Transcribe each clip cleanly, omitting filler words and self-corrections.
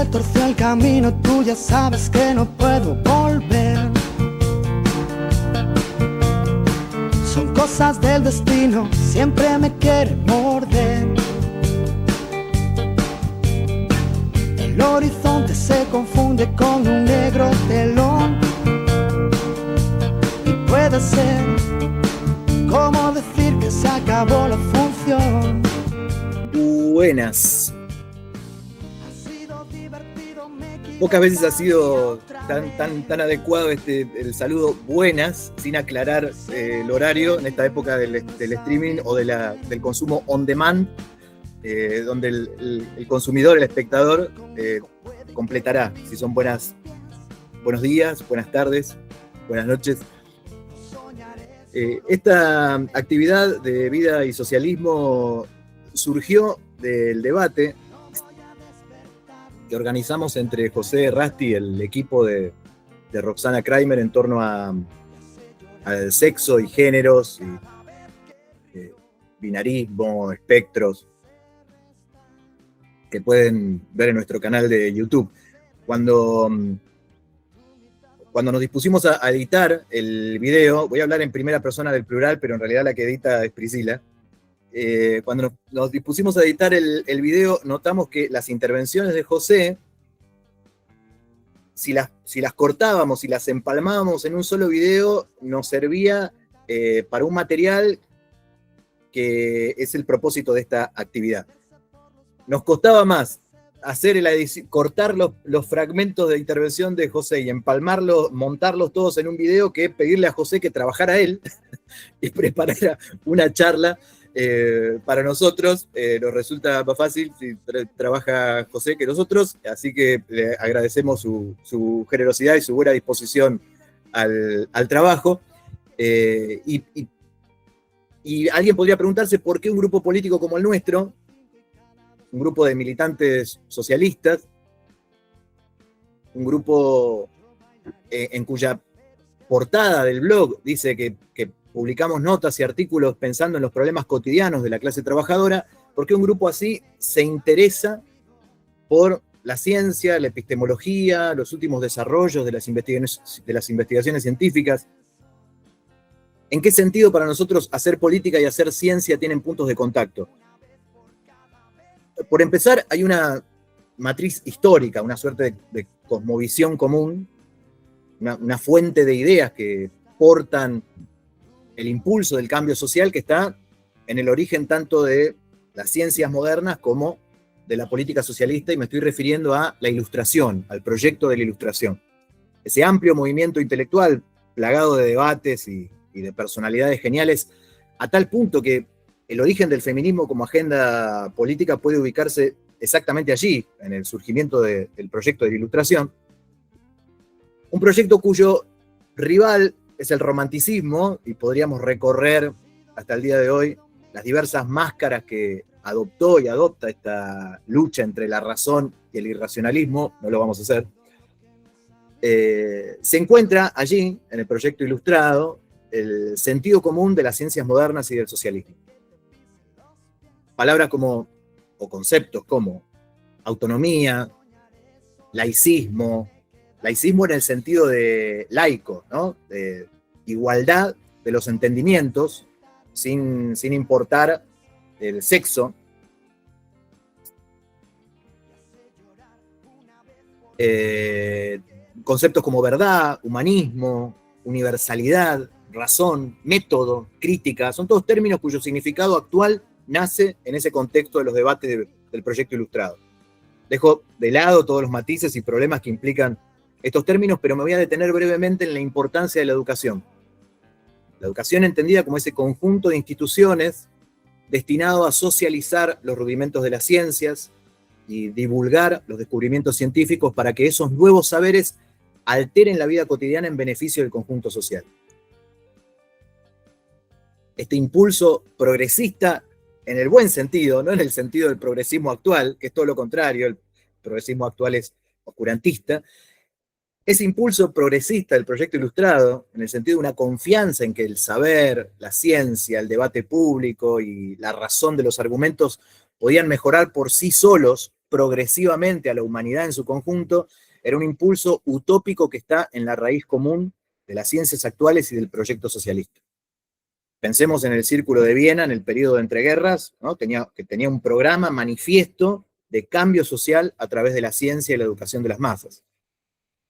torció el camino, tú ya sabes que no puedo volver. Son cosas del destino, siempre me quiere morder. El horizonte se confunde con un negro telón. Y puede ser como decir que se acabó la función. Buenas. Pocas veces ha sido tan adecuado el saludo buenas, sin aclarar el horario en esta época del streaming o del consumo on demand, donde el consumidor, el espectador, completará si son buenos días, buenas tardes, buenas noches. Esta actividad de vida y socialismo surgió del debate que organizamos entre José Rasti y el equipo de Roxana Kramer en torno al sexo y géneros, y binarismo, espectros, que pueden ver en nuestro canal de YouTube. Cuando nos dispusimos a editar el video, voy a hablar en primera persona del plural, pero en realidad la que edita es Priscila. Cuando nos dispusimos a editar el video, notamos que las intervenciones de José, si las cortábamos, si las empalmábamos en un solo video, nos servía para un material que es el propósito de esta actividad. Nos costaba más hacer la edición, cortar los fragmentos de intervención de José y empalmarlos, montarlos todos en un video, que pedirle a José que trabajara él y preparara una charla. Para nosotros nos resulta más fácil si trabaja José que nosotros, así que le agradecemos su generosidad y su buena disposición al trabajo. Y alguien podría preguntarse por qué un grupo político como el nuestro, un grupo de militantes socialistas, un grupo en cuya portada del blog dice que publicamos notas y artículos pensando en los problemas cotidianos de la clase trabajadora, ¿por qué un grupo así se interesa por la ciencia, la epistemología, los últimos desarrollos de las investigaciones científicas? ¿En qué sentido para nosotros hacer política y hacer ciencia tienen puntos de contacto? Por empezar, hay una matriz histórica, una suerte de cosmovisión común, una fuente de ideas que portan el impulso del cambio social, que está en el origen tanto de las ciencias modernas como de la política socialista, y me estoy refiriendo a la Ilustración, al proyecto de la Ilustración. Ese amplio movimiento intelectual, plagado de debates y de personalidades geniales, a tal punto que el origen del feminismo como agenda política puede ubicarse exactamente allí, en el surgimiento del proyecto de la Ilustración. Un proyecto cuyo rival es el romanticismo, y podríamos recorrer hasta el día de hoy las diversas máscaras que adoptó y adopta esta lucha entre la razón y el irracionalismo. No lo vamos a hacer. Se encuentra allí, en el proyecto ilustrado, el sentido común de las ciencias modernas y del socialismo. Palabras como, o conceptos como, autonomía, laicismo en el sentido de laico, ¿no? De igualdad de los entendimientos, sin importar el sexo. Conceptos como verdad, humanismo, universalidad, razón, método, crítica, son todos términos cuyo significado actual nace en ese contexto de los debates del proyecto ilustrado. Dejo de lado todos los matices y problemas que implican estos términos, pero me voy a detener brevemente en la importancia de la educación. La educación entendida como ese conjunto de instituciones destinado a socializar los rudimentos de las ciencias y divulgar los descubrimientos científicos para que esos nuevos saberes alteren la vida cotidiana en beneficio del conjunto social. Este impulso progresista, en el buen sentido, no en el sentido del progresismo actual, que es todo lo contrario, el progresismo actual es oscurantista. Ese impulso progresista del proyecto ilustrado, en el sentido de una confianza en que el saber, la ciencia, el debate público y la razón de los argumentos podían mejorar por sí solos progresivamente a la humanidad en su conjunto, era un impulso utópico que está en la raíz común de las ciencias actuales y del proyecto socialista. Pensemos en el Círculo de Viena, en el periodo de entreguerras, ¿no? Que tenía un programa manifiesto de cambio social a través de la ciencia y la educación de las masas.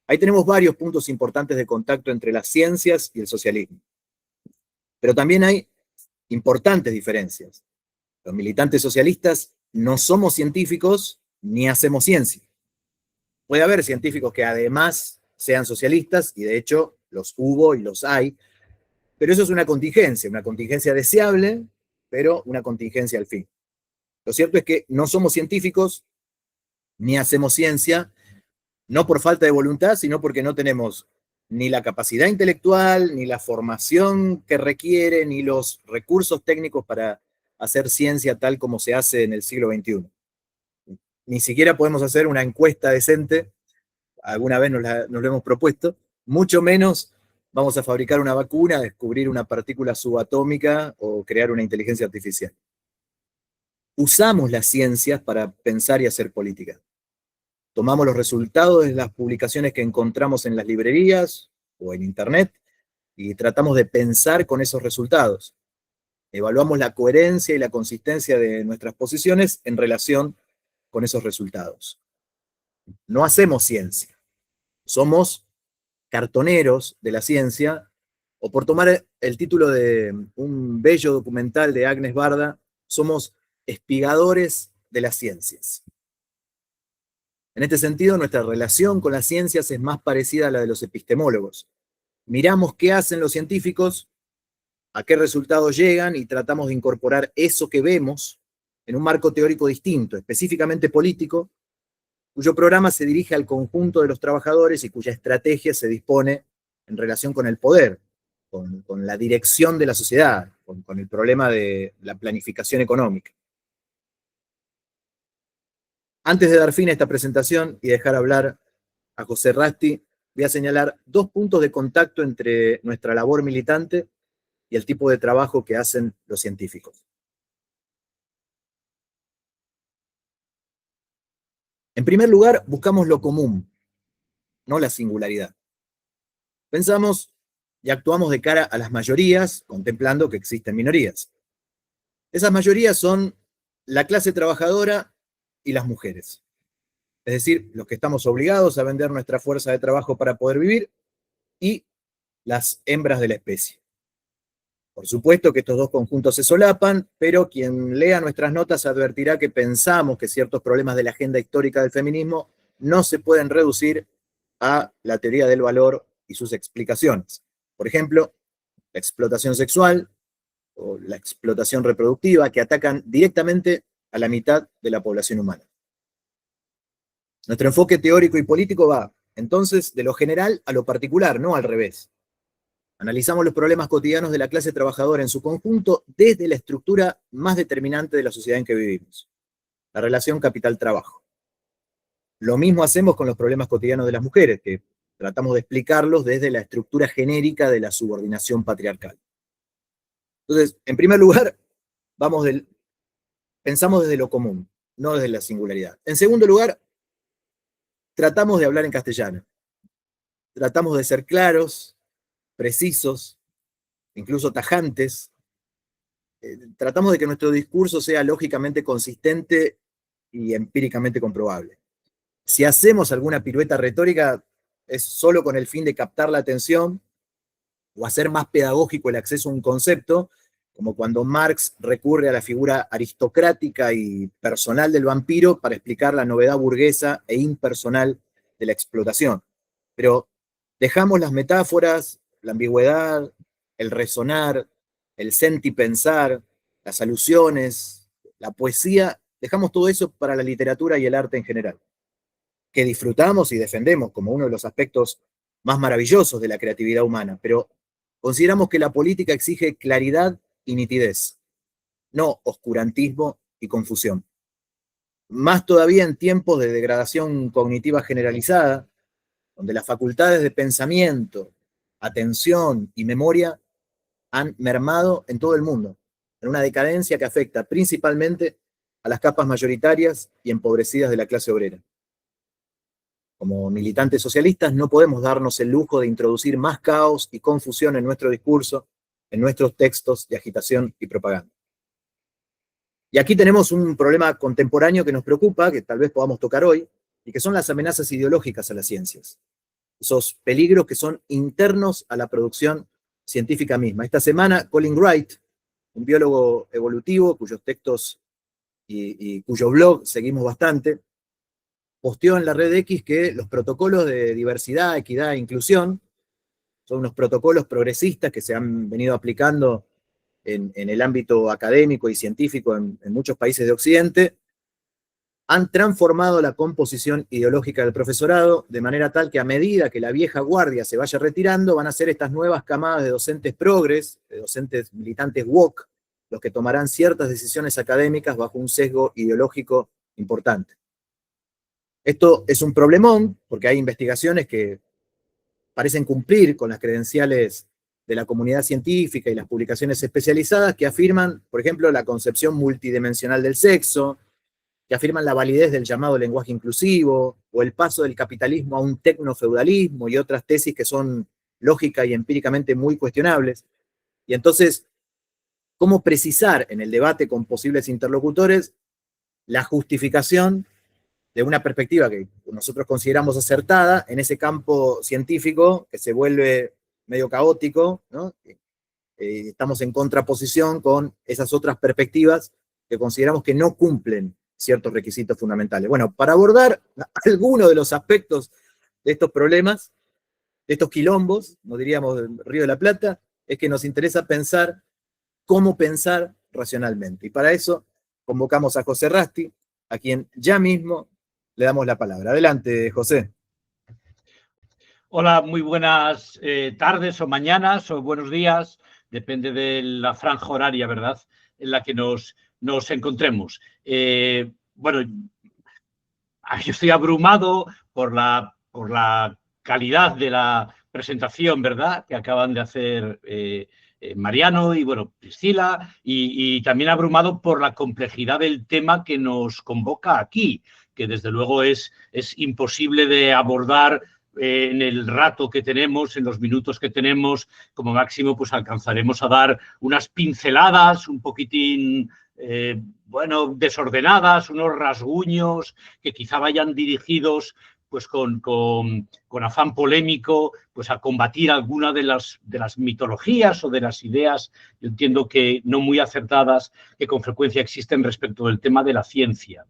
Ahí tenemos varios puntos importantes de contacto entre las ciencias y el socialismo. Pero también hay importantes diferencias. Los militantes socialistas no somos científicos ni hacemos ciencia. Puede haber científicos que además sean socialistas, y de hecho los hubo y los hay, pero eso es una contingencia deseable, pero una contingencia al fin. Lo cierto es que no somos científicos ni hacemos ciencia, no por falta de voluntad, sino porque no tenemos ni la capacidad intelectual, ni la formación que requiere, ni los recursos técnicos para hacer ciencia tal como se hace en el siglo XXI. Ni siquiera podemos hacer una encuesta decente, alguna vez nos lo hemos propuesto, mucho menos vamos a fabricar una vacuna, descubrir una partícula subatómica o crear una inteligencia artificial. Usamos las ciencias para pensar y hacer política. Tomamos los resultados de las publicaciones que encontramos en las librerías o en internet y tratamos de pensar con esos resultados. Evaluamos la coherencia y la consistencia de nuestras posiciones en relación con esos resultados. No hacemos ciencia. Somos cartoneros de la ciencia, o por tomar el título de un bello documental de Agnes Barda, somos espigadores de las ciencias. En este sentido, nuestra relación con las ciencias es más parecida a la de los epistemólogos. Miramos qué hacen los científicos, a qué resultados llegan y tratamos de incorporar eso que vemos en un marco teórico distinto, específicamente político, cuyo programa se dirige al conjunto de los trabajadores y cuya estrategia se dispone en relación con el poder, con la dirección de la sociedad, con el problema de la planificación económica. Antes de dar fin a esta presentación y dejar hablar a José Rasti, voy a señalar dos puntos de contacto entre nuestra labor militante y el tipo de trabajo que hacen los científicos. En primer lugar, buscamos lo común, no la singularidad. Pensamos y actuamos de cara a las mayorías, contemplando que existen minorías. Esas mayorías son la clase trabajadora y las mujeres. Es decir, los que estamos obligados a vender nuestra fuerza de trabajo para poder vivir y las hembras de la especie. Por supuesto que estos dos conjuntos se solapan, pero quien lea nuestras notas advertirá que pensamos que ciertos problemas de la agenda histórica del feminismo no se pueden reducir a la teoría del valor y sus explicaciones. Por ejemplo, la explotación sexual o la explotación reproductiva, que atacan directamente a la mitad de la población humana. Nuestro enfoque teórico y político va, entonces, de lo general a lo particular, no al revés. Analizamos los problemas cotidianos de la clase trabajadora en su conjunto desde la estructura más determinante de la sociedad en que vivimos, la relación capital-trabajo. Lo mismo hacemos con los problemas cotidianos de las mujeres, que tratamos de explicarlos desde la estructura genérica de la subordinación patriarcal. Entonces, en primer lugar, pensamos desde lo común, no desde la singularidad. En segundo lugar, tratamos de hablar en castellano. Tratamos de ser claros, precisos, incluso tajantes. Tratamos de que nuestro discurso sea lógicamente consistente y empíricamente comprobable. Si hacemos alguna pirueta retórica, es solo con el fin de captar la atención o hacer más pedagógico el acceso a un concepto, como cuando Marx recurre a la figura aristocrática y personal del vampiro para explicar la novedad burguesa e impersonal de la explotación. Pero dejamos las metáforas, la ambigüedad, el resonar, el sentipensar, las alusiones, la poesía, dejamos todo eso para la literatura y el arte en general, que disfrutamos y defendemos como uno de los aspectos más maravillosos de la creatividad humana, pero consideramos que la política exige claridad y nitidez, no oscurantismo y confusión. Más todavía en tiempos de degradación cognitiva generalizada, donde las facultades de pensamiento, atención y memoria han mermado en todo el mundo, en una decadencia que afecta principalmente a las capas mayoritarias y empobrecidas de la clase obrera. Como militantes socialistas no podemos darnos el lujo de introducir más caos y confusión en nuestro discurso, en nuestros textos de agitación y propaganda. Y aquí tenemos un problema contemporáneo que nos preocupa, que tal vez podamos tocar hoy, y que son las amenazas ideológicas a las ciencias. Esos peligros que son internos a la producción científica misma. Esta semana, Colin Wright, un biólogo evolutivo, cuyos textos y cuyo blog seguimos bastante, posteó en la red X que los protocolos de diversidad, equidad e inclusión son unos protocolos progresistas que se han venido aplicando en el ámbito académico y científico en muchos países de Occidente, han transformado la composición ideológica del profesorado de manera tal que a medida que la vieja guardia se vaya retirando, van a ser estas nuevas camadas de docentes progres, de docentes militantes woke, los que tomarán ciertas decisiones académicas bajo un sesgo ideológico importante. Esto es un problemón, porque hay investigaciones que parecen cumplir con las credenciales de la comunidad científica y las publicaciones especializadas que afirman, por ejemplo, la concepción multidimensional del sexo, que afirman la validez del llamado lenguaje inclusivo, o el paso del capitalismo a un tecnofeudalismo y otras tesis que son lógica y empíricamente muy cuestionables. Y entonces, ¿cómo precisar en el debate con posibles interlocutores la justificación de una perspectiva que nosotros consideramos acertada en ese campo científico que se vuelve medio caótico, ¿no? Estamos en contraposición con esas otras perspectivas que consideramos que no cumplen ciertos requisitos fundamentales? Bueno, para abordar algunos de los aspectos de estos problemas, de estos quilombos, no diríamos del Río de la Plata, es que nos interesa pensar cómo pensar racionalmente. Y para eso convocamos a José Rasti, a quien ya mismo le damos la palabra. Adelante, José. Hola, muy buenas tardes o mañanas o buenos días, depende de la franja horaria, ¿verdad?, en la que nos encontremos. Bueno, yo estoy abrumado por la calidad de la presentación, ¿verdad?, que acaban de hacer Mariano y, bueno, Priscila, y también abrumado por la complejidad del tema que nos convoca aquí, que desde luego es imposible de abordar en el rato que tenemos, en los minutos que tenemos. Como máximo, pues alcanzaremos a dar unas pinceladas un poquitín, bueno, desordenadas, unos rasguños que quizá vayan dirigidos pues con afán polémico, pues a combatir alguna de las mitologías o de las ideas, yo entiendo que no muy acertadas, que con frecuencia existen respecto del tema de la ciencia.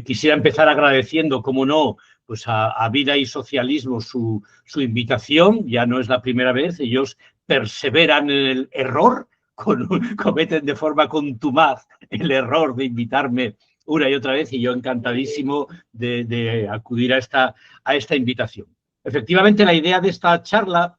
Quisiera empezar agradeciendo, como no, pues a Vida y Socialismo su invitación. Ya no es la primera vez, ellos perseveran en el error, cometen de forma contumaz el error de invitarme una y otra vez, y yo encantadísimo de acudir a esta invitación. Efectivamente, la idea de esta charla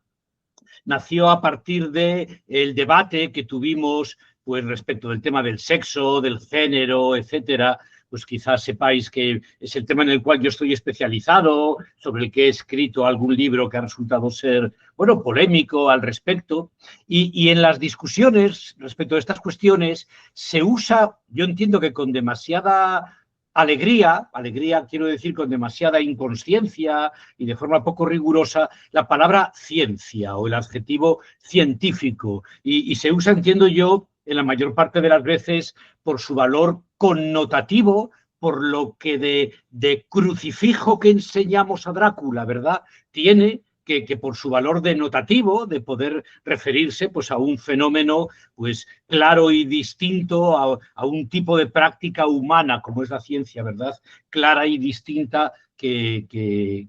nació a partir del debate que tuvimos pues, respecto del tema del sexo, del género, etcétera. Pues quizás sepáis que es el tema en el cual yo estoy especializado, sobre el que he escrito algún libro que ha resultado ser, bueno, polémico al respecto. Y en las discusiones respecto de estas cuestiones se usa, yo entiendo que con demasiada alegría quiero decir con demasiada inconsciencia y de forma poco rigurosa, la palabra ciencia o el adjetivo científico. Y se usa, entiendo yo, en la mayor parte de las veces por su valor connotativo, por lo que de crucifijo que enseñamos a Drácula, ¿verdad?, tiene, que por su valor denotativo, de poder referirse pues, a un fenómeno pues, claro y distinto, a un tipo de práctica humana, como es la ciencia, ¿verdad?, clara y distinta, que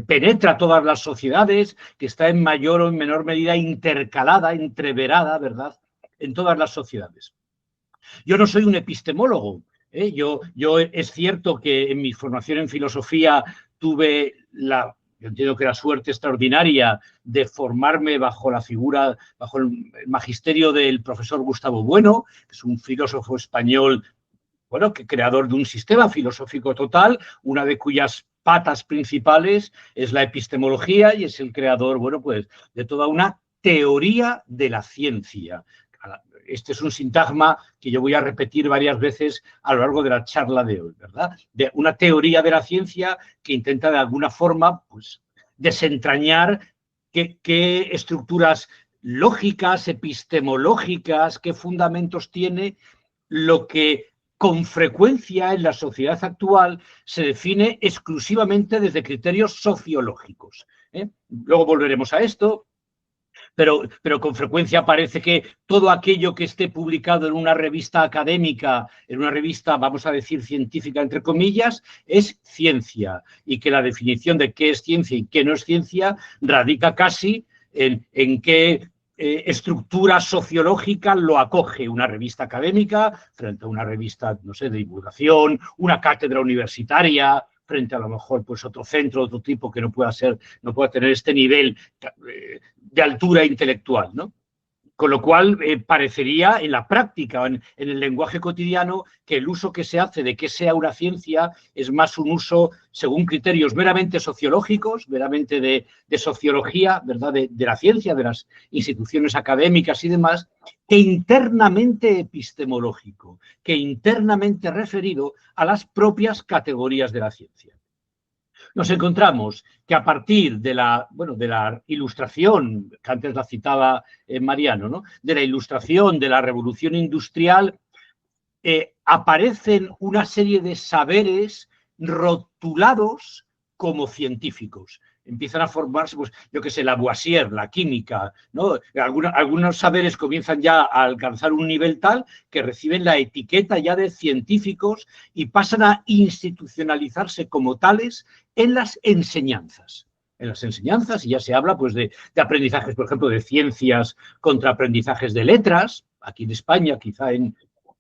penetra todas las sociedades, que está en mayor o en menor medida intercalada, entreverada, ¿verdad?, en todas las sociedades. Yo no soy un epistemólogo, ¿eh? Yo es cierto que en mi formación en filosofía tuve yo entiendo que la suerte extraordinaria de formarme bajo el magisterio del profesor Gustavo Bueno, que es un filósofo español, bueno, creador de un sistema filosófico total, una de cuyas patas principales es la epistemología, y es el creador, bueno, pues, de toda una teoría de la ciencia. este es un sintagma que yo voy a repetir varias veces a lo largo de la charla de hoy, ¿verdad? De una teoría de la ciencia que intenta de alguna forma, pues, desentrañar qué estructuras lógicas, epistemológicas, qué fundamentos tiene lo que con frecuencia en la sociedad actual se define exclusivamente desde criterios sociológicos. Luego volveremos a esto, pero con frecuencia parece que todo aquello que esté publicado en una revista académica, en una revista, vamos a decir, científica, entre comillas, es ciencia, y que la definición de qué es ciencia y qué no es ciencia radica casi en qué estructura sociológica lo acoge una revista académica frente a una revista, no sé, de divulgación, una cátedra universitaria, frente a lo mejor pues otro centro, otro tipo que no pueda tener este nivel de altura intelectual, ¿no? Con lo cual, parecería en la práctica, en el lenguaje cotidiano, que el uso que se hace de que sea una ciencia es más un uso según criterios meramente sociológicos, meramente de sociología, ¿verdad? De la ciencia, de las instituciones académicas y demás, que internamente epistemológico, que internamente referido a las propias categorías de la ciencia. Nos encontramos que a partir de la ilustración, que antes la citaba Mariano, ¿no? De la ilustración de la revolución industrial, aparecen una serie de saberes rotulados como científicos. Empiezan a formarse, pues, yo qué sé, Lavoisier, la química, ¿no? Algunos saberes comienzan ya a alcanzar un nivel tal que reciben la etiqueta ya de científicos y pasan a institucionalizarse como tales en las enseñanzas. En las enseñanzas, y ya se habla pues de aprendizajes, por ejemplo, de ciencias contra aprendizajes de letras, aquí en España, quizá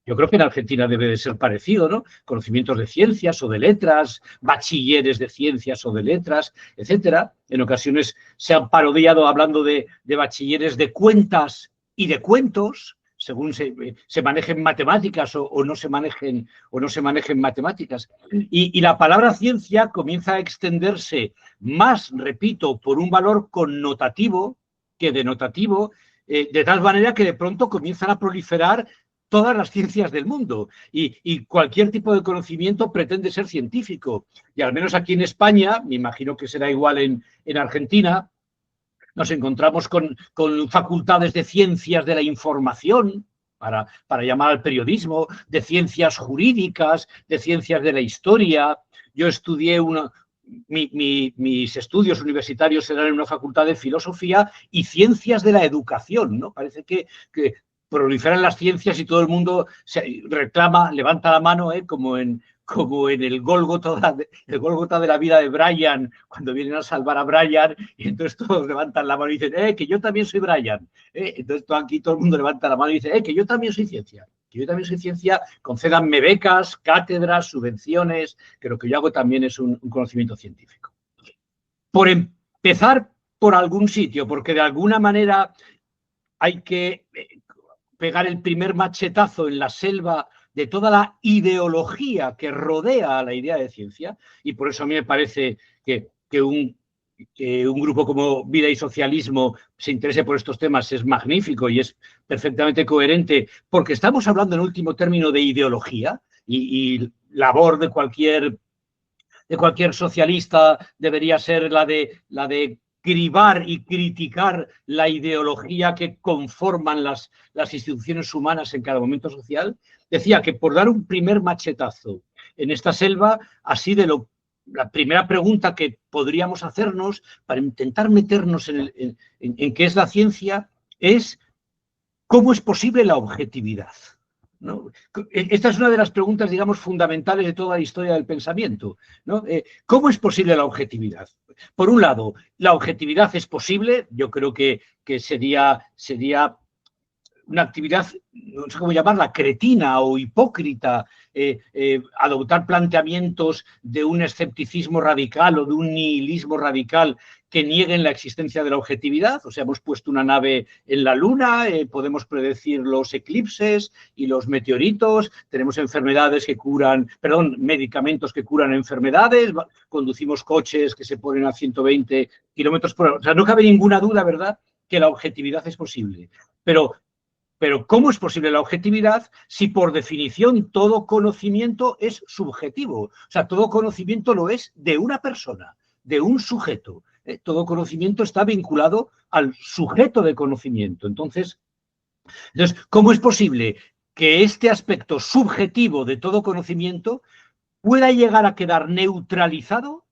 yo creo que en Argentina debe de ser parecido, ¿no? Conocimientos de ciencias o de letras, bachilleres de ciencias o de letras, etcétera. En ocasiones se han parodiado hablando de bachilleres de cuentas y de cuentos, según se manejen matemáticas o no se manejen matemáticas. Y la palabra ciencia comienza a extenderse más, repito, por un valor connotativo que denotativo, de tal manera que de pronto comienzan a proliferar todas las ciencias del mundo y cualquier tipo de conocimiento pretende ser científico. Y al menos aquí en España, me imagino que será igual en Argentina, nos encontramos con facultades de ciencias de la información para llamar al periodismo, de ciencias jurídicas, de ciencias de la historia. Yo estudié mis estudios universitarios eran en una facultad de filosofía y ciencias de la educación, ¿no? Parece que proliferan las ciencias y todo el mundo se reclama, levanta la mano, como en el Gólgota de la vida de Brian, cuando vienen a salvar a Brian, y entonces todos levantan la mano y dicen, que yo también soy Brian. Entonces aquí todo el mundo levanta la mano y dice, que yo también soy ciencia. Que yo también soy ciencia, concédanme becas, cátedras, subvenciones, que lo que yo hago también es un conocimiento científico. Por empezar por algún sitio, porque de alguna manera hay que pegar el primer machetazo en la selva de toda la ideología que rodea a la idea de ciencia, y por eso a mí me parece que un grupo como Vida y Socialismo se interese por estos temas es magnífico y es perfectamente coherente, porque estamos hablando en último término de ideología y labor de cualquier socialista debería ser la de cribar y criticar la ideología que conforman las instituciones humanas en cada momento social. Decía que por dar un primer machetazo en esta selva, así la primera pregunta que podríamos hacernos para intentar meternos en qué es la ciencia es ¿cómo es posible la objetividad? ¿No? Esta es una de las preguntas, digamos, fundamentales de toda la historia del pensamiento, ¿no? ¿Cómo es posible la objetividad? Por un lado, la objetividad es posible, yo creo que sería una actividad, no sé cómo llamarla, cretina o hipócrita, adoptar planteamientos de un escepticismo radical o de un nihilismo radical que nieguen la existencia de la objetividad. O sea, hemos puesto una nave en la Luna, podemos predecir los eclipses y los meteoritos, tenemos medicamentos que curan enfermedades, conducimos coches que se ponen a 120 kilómetros por hora. O sea, no cabe ninguna duda, ¿verdad?, que la objetividad es posible. Pero Pero ¿cómo es posible la objetividad si por definición todo conocimiento es subjetivo? O sea, todo conocimiento lo es de una persona, de un sujeto. Todo conocimiento está vinculado al sujeto de conocimiento. Entonces, ¿cómo es posible que este aspecto subjetivo de todo conocimiento pueda llegar a quedar neutralizado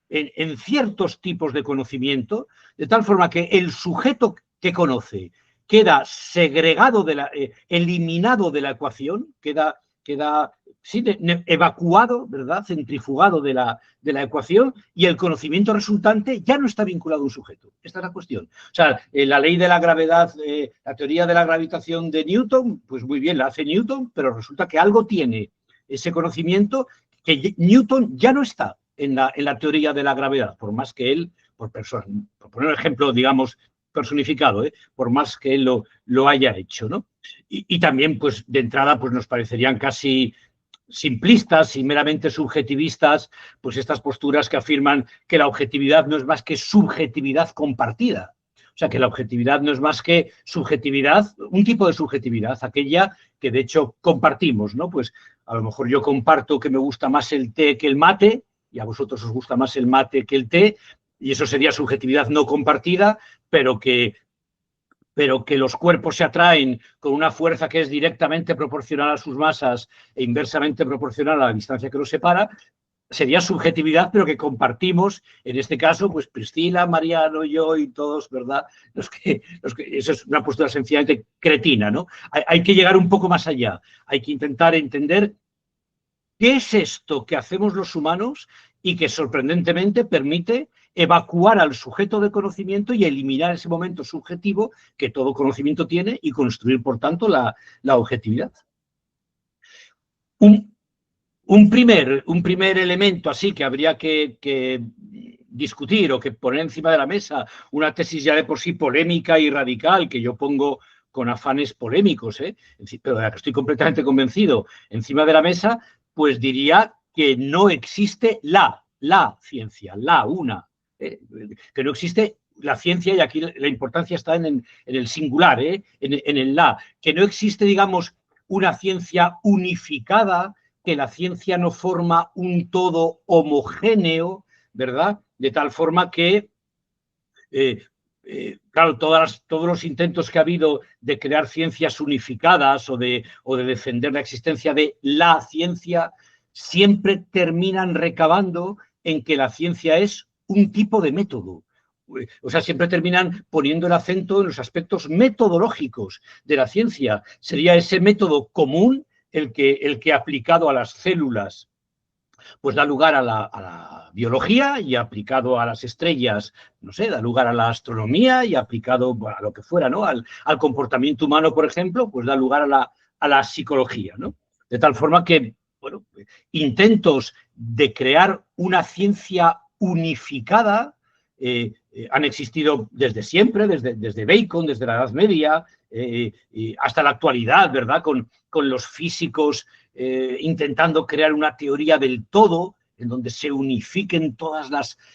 en ciertos tipos de conocimiento, de tal forma que el sujeto que conoce queda segregado, eliminado de la ecuación, queda sí, evacuado, ¿verdad?, centrifugado de la ecuación, y el conocimiento resultante ya no está vinculado a un sujeto? Esta es la cuestión. O sea, la ley de la gravedad, la teoría de la gravitación de Newton, pues muy bien, la hace Newton, pero resulta que algo tiene ese conocimiento que Newton ya no está en la teoría de la gravedad, por más que él, por poner un ejemplo, digamos, personificado, por más que él lo haya hecho, ¿no? Y también, pues, de entrada, pues nos parecerían casi simplistas y meramente subjetivistas, pues estas posturas que afirman que la objetividad no es más que subjetividad compartida. O sea, que la objetividad no es más que subjetividad, un tipo de subjetividad, aquella que de hecho compartimos, ¿no? Pues a lo mejor yo comparto que me gusta más el té que el mate, y a vosotros os gusta más el mate que el té, y eso sería subjetividad no compartida, pero que los cuerpos se atraen con una fuerza que es directamente proporcional a sus masas e inversamente proporcional a la distancia que los separa, sería subjetividad, pero que compartimos, en este caso, pues Priscila, Mariano, yo y todos, ¿verdad? Eso es una postura sencillamente cretina, ¿no? Hay que llegar un poco más allá, hay que intentar entender qué es esto que hacemos los humanos y que sorprendentemente permite evacuar al sujeto de conocimiento y eliminar ese momento subjetivo que todo conocimiento tiene y construir, por tanto, la objetividad. Un primer elemento así que habría que discutir o que poner encima de la mesa, una tesis ya de por sí polémica y radical que yo pongo con afanes polémicos, pero de la que estoy completamente convencido, encima de la mesa, pues diría que no existe la ciencia, que no existe la ciencia, y aquí la importancia está en el singular, en el la, que no existe, digamos, una ciencia unificada, que la ciencia no forma un todo homogéneo, ¿verdad? De tal forma que, claro, todos los intentos que ha habido de crear ciencias unificadas o de defender la existencia de la ciencia, siempre terminan recabando en que la ciencia es un tipo de método. O sea, siempre terminan poniendo el acento en los aspectos metodológicos de la ciencia. Sería ese método común el que aplicado a las células pues da lugar a la biología, y aplicado a las estrellas, no sé, da lugar a la astronomía, y aplicado a lo que fuera, ¿no? Al comportamiento humano, por ejemplo, pues da lugar a la psicología, ¿no? De tal forma que, bueno, intentos de crear una ciencia unificada han existido desde siempre, desde Bacon, desde la Edad Media, hasta la actualidad, ¿verdad? Con los físicos intentando crear una teoría del todo, en donde se unifiquen todas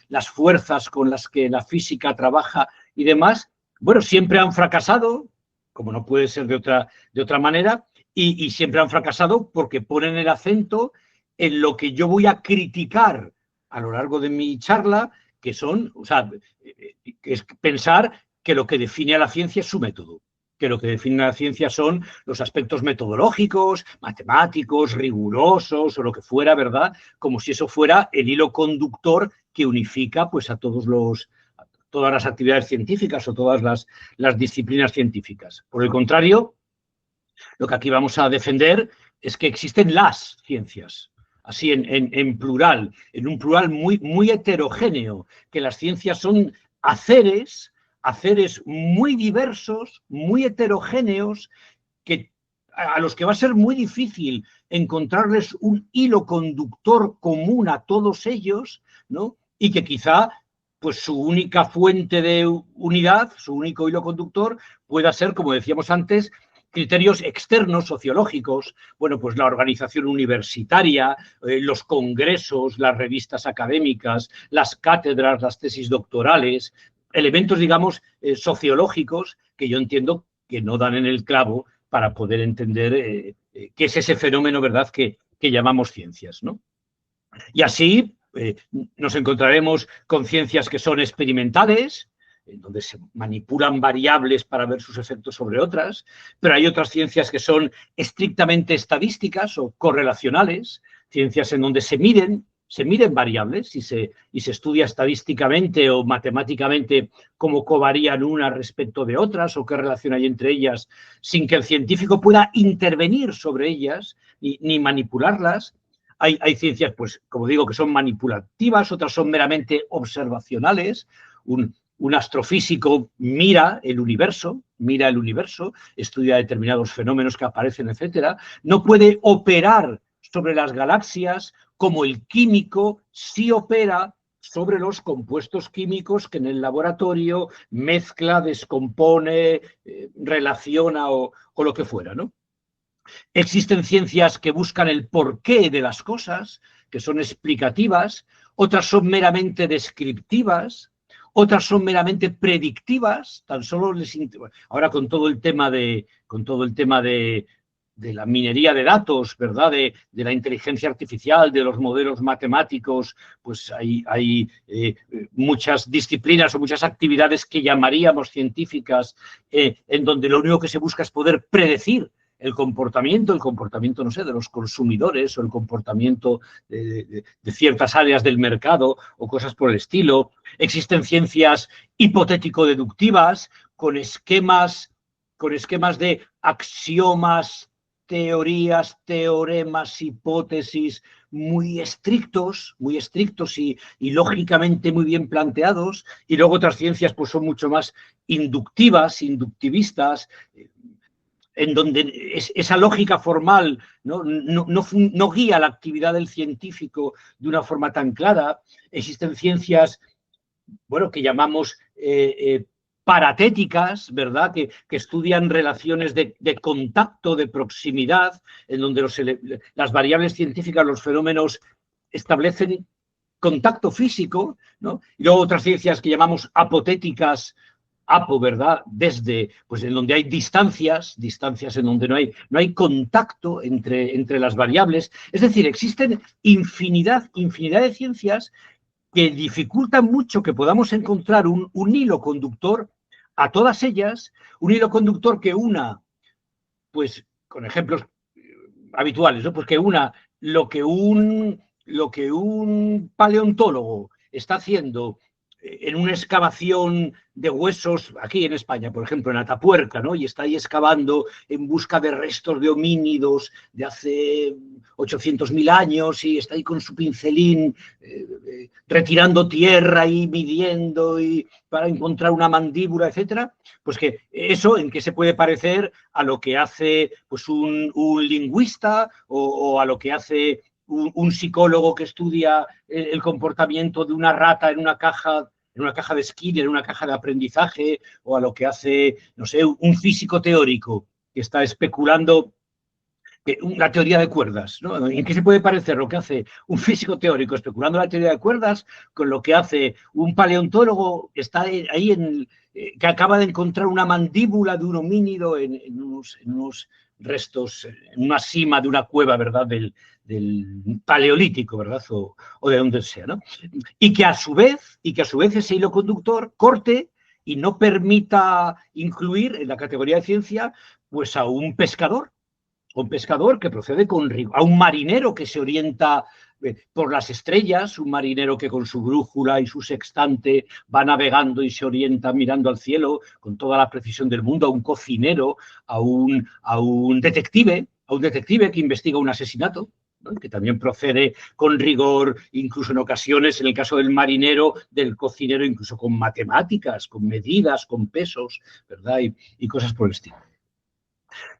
las fuerzas con las que la física trabaja y demás. Bueno, siempre han fracasado, como no puede ser de otra manera, y siempre han fracasado porque ponen el acento en lo que yo voy a criticar a lo largo de mi charla, que son, o sea, que es pensar que lo que define a la ciencia es su método, que lo que define a la ciencia son los aspectos metodológicos, matemáticos, rigurosos o lo que fuera, ¿verdad? Como si eso fuera el hilo conductor que unifica pues a todas las actividades científicas o todas las disciplinas científicas. Por el contrario, lo que aquí vamos a defender es que existen las ciencias, así en plural, en un plural muy heterogéneo, que las ciencias son haceres muy diversos, muy heterogéneos, a los que va a ser muy difícil encontrarles un hilo conductor común a todos ellos, ¿no? Y que quizá pues su única fuente de unidad, su único hilo conductor, pueda ser, como decíamos antes, criterios externos sociológicos, bueno, pues la organización universitaria, los congresos, las revistas académicas, las cátedras, las tesis doctorales, elementos, digamos, sociológicos que yo entiendo que no dan en el clavo para poder entender qué es ese fenómeno, ¿verdad?, que llamamos ciencias, ¿no? Y así nos encontraremos con ciencias que son experimentales, en donde se manipulan variables para ver sus efectos sobre otras, pero hay otras ciencias que son estrictamente estadísticas o correlacionales, ciencias en donde se miden variables y se estudia estadísticamente o matemáticamente cómo covarían unas respecto de otras o qué relación hay entre ellas, sin que el científico pueda intervenir sobre ellas ni manipularlas. Hay ciencias, pues, como digo, que son manipulativas, otras son meramente observacionales. Un astrofísico mira el universo, estudia determinados fenómenos que aparecen, etcétera. No puede operar sobre las galaxias como el químico sí opera sobre los compuestos químicos que en el laboratorio mezcla, descompone, relaciona o lo que fuera, ¿no? Existen ciencias que buscan el porqué de las cosas, que son explicativas, otras son meramente descriptivas, otras son meramente predictivas, tan solo ahora con todo el tema de la minería de datos, ¿verdad?, de la inteligencia artificial, de los modelos matemáticos, pues hay muchas disciplinas o muchas actividades que llamaríamos científicas, en donde lo único que se busca es poder predecir el comportamiento, no sé, de los consumidores o el comportamiento de ciertas áreas del mercado o cosas por el estilo. Existen ciencias hipotético-deductivas con esquemas de axiomas, teorías, teoremas, hipótesis muy estrictos y lógicamente muy bien planteados. Y luego otras ciencias pues son mucho más inductivistas, en donde esa lógica formal no guía la actividad del científico de una forma tan clara. Existen ciencias, bueno, que llamamos paratéticas, ¿verdad?, que estudian relaciones de contacto, de proximidad, en donde las variables científicas, los fenómenos, establecen contacto físico, ¿no? Y luego otras ciencias que llamamos apotéticas, ¿verdad?, desde, pues, en donde hay distancias en donde no hay contacto entre las variables. Es decir, existen infinidad de ciencias que dificultan mucho que podamos encontrar un hilo conductor a todas ellas, un hilo conductor que una, pues, con ejemplos habituales, ¿no?, pues que una lo que un paleontólogo está haciendo en una excavación de huesos, aquí en España, por ejemplo, en Atapuerca, ¿no?, y está ahí excavando en busca de restos de homínidos de hace 800.000 años y está ahí con su pincelín retirando tierra y midiendo y para encontrar una mandíbula, etcétera, pues que eso en qué se puede parecer a lo que hace pues un lingüista o a lo que hace un psicólogo que estudia el comportamiento de una rata en una caja de Skinner, en una caja de aprendizaje, o a lo que hace, no sé, un físico teórico que está especulando la teoría de cuerdas, ¿no? ¿En qué se puede parecer lo que hace un físico teórico especulando la teoría de cuerdas con lo que hace un paleontólogo que está ahí que acaba de encontrar una mandíbula de un homínido en unos restos, en una sima de una cueva, ¿verdad?, del paleolítico, ¿verdad?, o de donde sea, ¿no? Y que a su vez ese hilo conductor corte y no permita incluir en la categoría de ciencia pues a un pescador que procede con rigor, a un marinero que se orienta por las estrellas, un marinero que con su brújula y su sextante va navegando y se orienta mirando al cielo con toda la precisión del mundo, a un cocinero, a un detective que investiga un asesinato, ¿no?, que también procede con rigor, incluso en ocasiones, en el caso del marinero, del cocinero, incluso con matemáticas, con medidas, con pesos, ¿verdad?, y cosas por el estilo.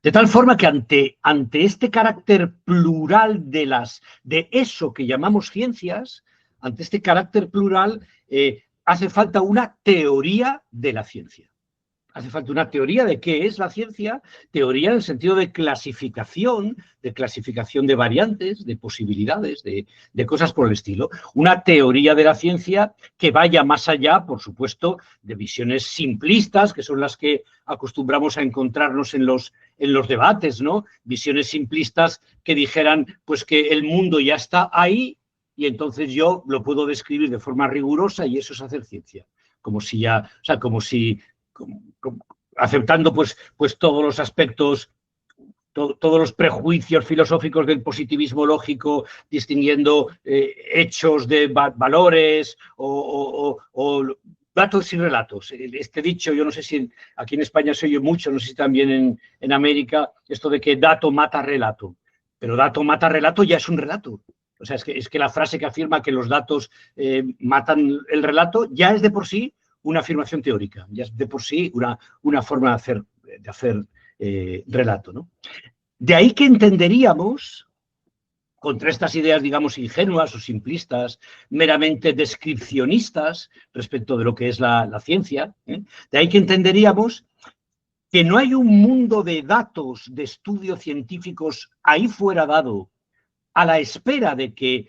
De tal forma que ante este carácter plural de eso que llamamos ciencias, ante este carácter plural, hace falta una teoría de la ciencia. Hace falta una teoría de qué es la ciencia, teoría en el sentido de clasificación de variantes, de posibilidades, de cosas por el estilo. Una teoría de la ciencia que vaya más allá, por supuesto, de visiones simplistas, que son las que acostumbramos a encontrarnos en los debates, ¿no? Visiones simplistas que dijeran pues que el mundo ya está ahí y entonces yo lo puedo describir de forma rigurosa y eso es hacer ciencia. Como si ya, o sea, como si aceptando pues todos los aspectos, todos los prejuicios filosóficos del positivismo lógico, distinguiendo hechos de valores o datos y relatos. Este dicho, yo no sé si aquí en España se oye mucho, no sé si también en América, esto de que dato mata relato. Pero dato mata relato ya es un relato. O sea, es que la frase que afirma que los datos matan el relato ya es de por sí una afirmación teórica, ya es de por sí una forma de hacer relato, ¿no? De ahí que entenderíamos, contra estas ideas, digamos, ingenuas o simplistas, meramente descripcionistas respecto de lo que es la ciencia, de ahí que entenderíamos que no hay un mundo de datos, de estudios científicos ahí fuera dado, a la espera de que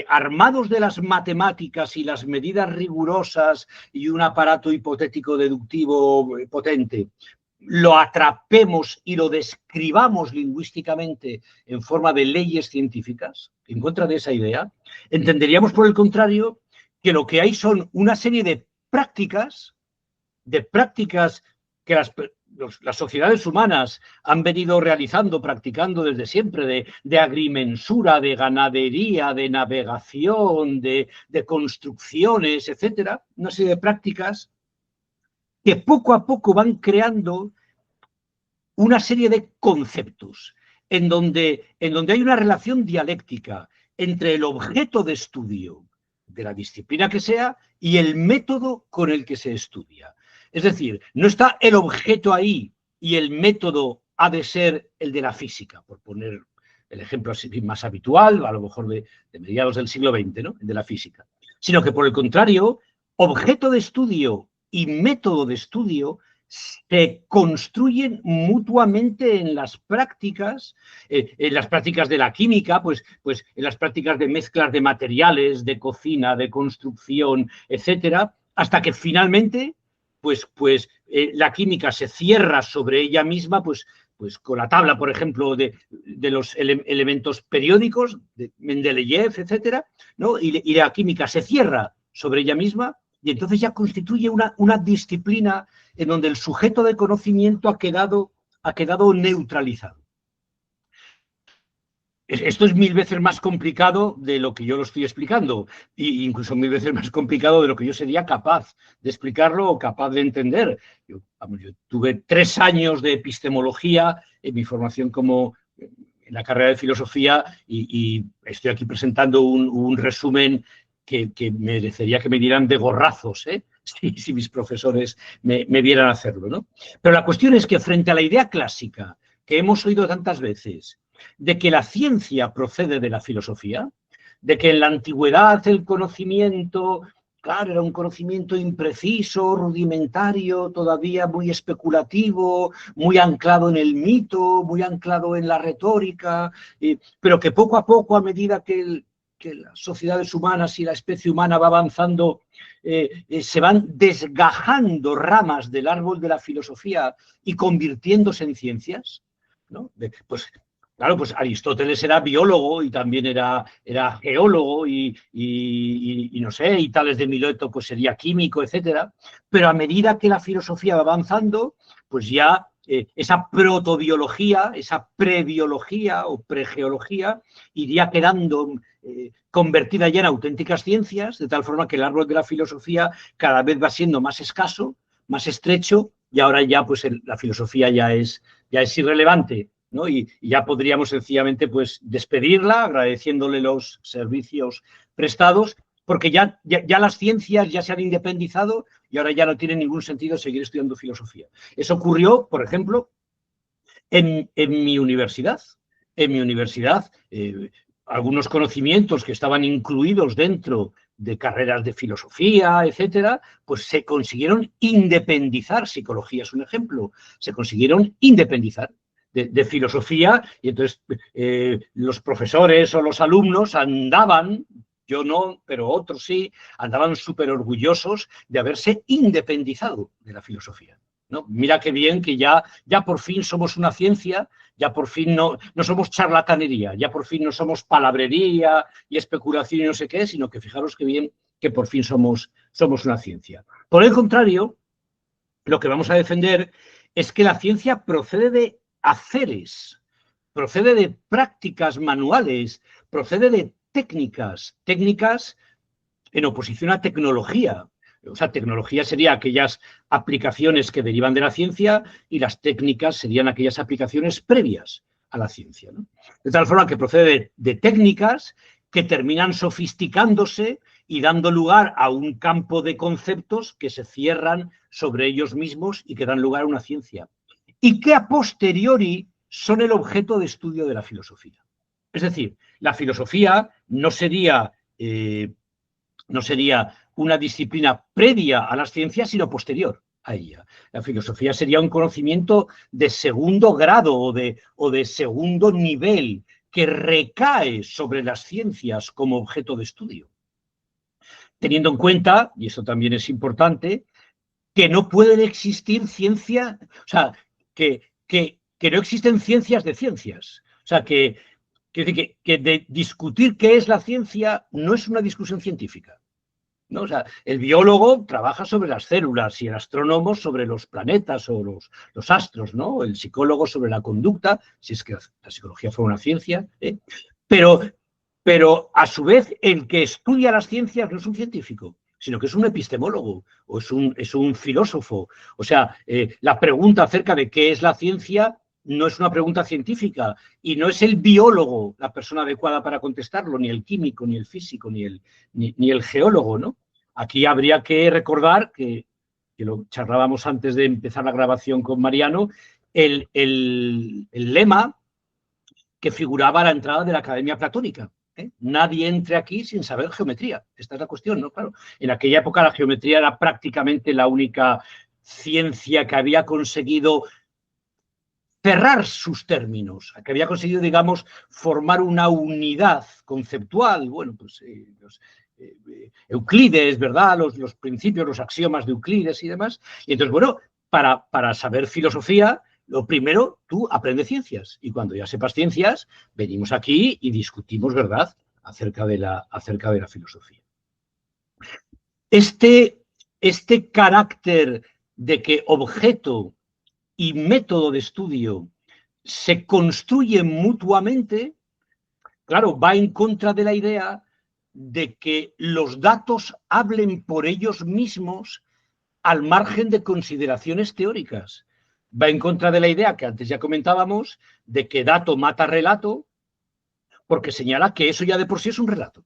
armados de las matemáticas y las medidas rigurosas y un aparato hipotético deductivo potente, lo atrapemos y lo describamos lingüísticamente en forma de leyes científicas, en contra de esa idea, entenderíamos, por el contrario, que lo que hay son una serie de prácticas que las sociedades humanas han venido realizando, practicando desde siempre, de agrimensura, de ganadería, de navegación, de construcciones, etcétera, una serie de prácticas que poco a poco van creando una serie de conceptos en donde hay una relación dialéctica entre el objeto de estudio de la disciplina que sea y el método con el que se estudia. Es decir, no está el objeto ahí y el método ha de ser el de la física, por poner el ejemplo así más habitual, a lo mejor de mediados del siglo XX, ¿no? El de la física. Sino que, por el contrario, objeto de estudio y método de estudio se construyen mutuamente en las prácticas de la química, pues en las prácticas de mezclas de materiales, de cocina, de construcción, etcétera, hasta que finalmente la química se cierra sobre ella misma, pues con la tabla, por ejemplo, de los elementos periódicos, de Mendeleev, etcétera, ¿no? Y la química se cierra sobre ella misma y entonces ya constituye una disciplina en donde el sujeto de conocimiento ha quedado neutralizado. Esto es 1000 veces más complicado de lo que yo lo estoy explicando, e incluso 1000 veces más complicado de lo que yo sería capaz de explicarlo o capaz de entender. Yo tuve 3 años de epistemología en mi formación en la carrera de filosofía y estoy aquí presentando un resumen que merecería que me dieran de gorrazos, si mis profesores me vieran hacerlo, ¿no? Pero la cuestión es que frente a la idea clásica que hemos oído tantas veces, de que la ciencia procede de la filosofía, de que en la antigüedad el conocimiento, claro, era un conocimiento impreciso, rudimentario, todavía muy especulativo, muy anclado en el mito, muy anclado en la retórica, pero que poco a poco, a medida que las sociedades humanas y la especie humana va avanzando, se van desgajando ramas del árbol de la filosofía y convirtiéndose en ciencias, ¿no? Claro, pues Aristóteles era biólogo y también era geólogo y no sé, y Tales de Mileto pues sería químico, etcétera. Pero a medida que la filosofía va avanzando, pues ya esa protobiología, esa prebiología o pregeología iría quedando convertida ya en auténticas ciencias, de tal forma que el árbol de la filosofía cada vez va siendo más escaso, más estrecho, y ahora ya pues la filosofía ya es irrelevante, ¿no? Y ya podríamos sencillamente pues despedirla agradeciéndole los servicios prestados, porque ya las ciencias ya se han independizado y ahora ya no tiene ningún sentido seguir estudiando filosofía. Eso ocurrió, por ejemplo, en mi universidad. En mi universidad, algunos conocimientos que estaban incluidos dentro de carreras de filosofía, etcétera, pues se consiguieron independizar. Psicología es un ejemplo. Se consiguieron independizar de filosofía, y entonces los profesores o los alumnos andaban, yo no, pero otros sí, andaban súper orgullosos de haberse independizado de la filosofía, ¿no? Mira qué bien que ya por fin somos una ciencia, ya por fin no somos charlatanería, ya por fin no somos palabrería y especulación y no sé qué, sino que fijaros qué bien que por fin somos una ciencia. Por el contrario, lo que vamos a defender es que la ciencia procede de haceres, procede de prácticas manuales, procede de técnicas en oposición a tecnología. O sea, tecnología sería aquellas aplicaciones que derivan de la ciencia y las técnicas serían aquellas aplicaciones previas a la ciencia, ¿no? De tal forma que procede de técnicas que terminan sofisticándose y dando lugar a un campo de conceptos que se cierran sobre ellos mismos y que dan lugar a una ciencia. Y que a posteriori son el objeto de estudio de la filosofía. Es decir, la filosofía no sería una disciplina previa a las ciencias, sino posterior a ella. La filosofía sería un conocimiento de segundo grado o de segundo nivel que recae sobre las ciencias como objeto de estudio. Teniendo en cuenta, y eso también es importante, que no pueden existir ciencia, o sea, que no existen ciencias de ciencias. O sea, que de discutir qué es la ciencia no es una discusión científica, ¿no? O sea, el biólogo trabaja sobre las células y el astrónomo sobre los planetas o los astros, ¿no? El psicólogo sobre la conducta, si es que la psicología fue una ciencia, ¿eh? Pero a su vez el que estudia las ciencias no es un científico, sino que es un epistemólogo o es un filósofo. O sea, la pregunta acerca de qué es la ciencia no es una pregunta científica y no es el biólogo la persona adecuada para contestarlo, ni el químico, ni el físico, ni el geólogo, ¿no? Aquí habría que recordar que lo charlábamos antes de empezar la grabación con Mariano, el lema que figuraba a la entrada de la Academia Platónica. Nadie entre aquí sin saber geometría. Esta es la cuestión, ¿no? Claro, en aquella época la geometría era prácticamente la única ciencia que había conseguido cerrar sus términos, que había conseguido, digamos, formar una unidad conceptual. Bueno, pues Euclides, ¿verdad? Los principios, los axiomas de Euclides y demás. Y entonces, bueno, para saber filosofía, lo primero, tú aprendes ciencias. Y cuando ya sepas ciencias, venimos aquí y discutimos, ¿verdad?, acerca de la filosofía. Este carácter de que objeto y método de estudio se construyen mutuamente, claro, va en contra de la idea de que los datos hablen por ellos mismos al margen de consideraciones teóricas. Va en contra de la idea que antes ya comentábamos de que dato mata relato, porque señala que eso ya de por sí es un relato,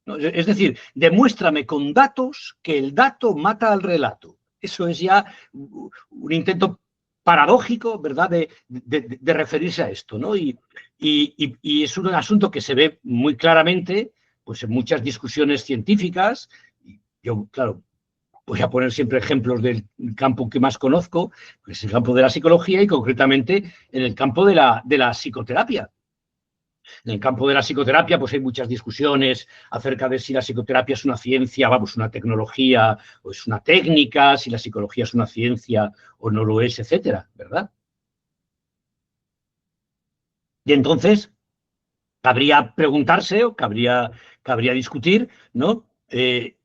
¿no? Es decir, demuéstrame con datos que el dato mata al relato. Eso es ya un intento paradójico, ¿verdad?, de referirse a esto, ¿no? Y es un asunto que se ve muy claramente, pues, en muchas discusiones científicas. Yo, claro, voy a poner siempre ejemplos del campo que más conozco, que es el campo de la psicología y concretamente en el campo de la psicoterapia. En el campo de la psicoterapia, pues hay muchas discusiones acerca de si la psicoterapia es una ciencia, vamos, una tecnología o es una técnica, si la psicología es una ciencia o no lo es, etcétera, ¿verdad? Y entonces, cabría preguntarse o cabría discutir, ¿no? ¿Qué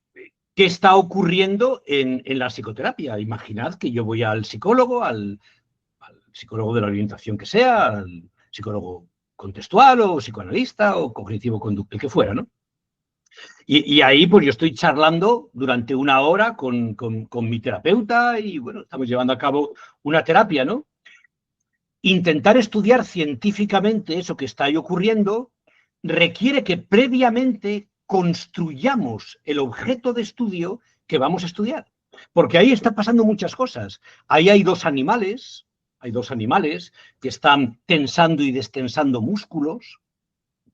está ocurriendo en la psicoterapia? Imaginad que yo voy al psicólogo de la orientación que sea, al psicólogo contextual o psicoanalista o cognitivo-conductual, el que fuera, ¿no? Y ahí pues yo estoy charlando durante una hora con mi terapeuta y bueno, estamos llevando a cabo una terapia, ¿no? Intentar estudiar científicamente eso que está ahí ocurriendo requiere que previamente construyamos el objeto de estudio que vamos a estudiar. Porque ahí están pasando muchas cosas. Ahí hay dos animales que están tensando y destensando músculos.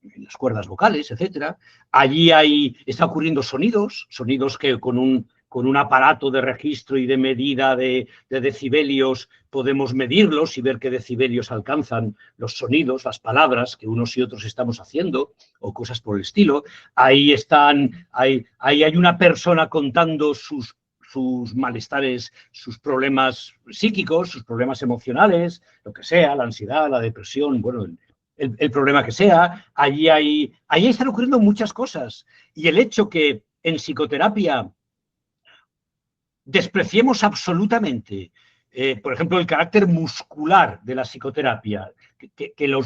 las cuerdas vocales, etcétera. Allí está ocurriendo sonidos que con un aparato de registro y de medida de decibelios podemos medirlos y ver qué decibelios alcanzan los sonidos, las palabras que unos y otros estamos haciendo o cosas por el estilo. Ahí hay una persona contando sus malestares, sus problemas psíquicos, sus problemas emocionales, lo que sea, la ansiedad, la depresión, bueno, el problema que sea. Allí están ocurriendo muchas cosas. Y el hecho que en psicoterapia despreciemos absolutamente, por ejemplo, el carácter muscular de la psicoterapia, que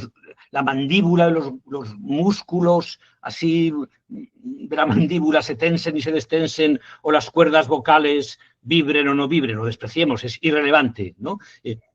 la mandíbula, los músculos así de la mandíbula se tensen y se destensen, o las cuerdas vocales vibren o no vibren, lo despreciemos, es irrelevante, ¿no?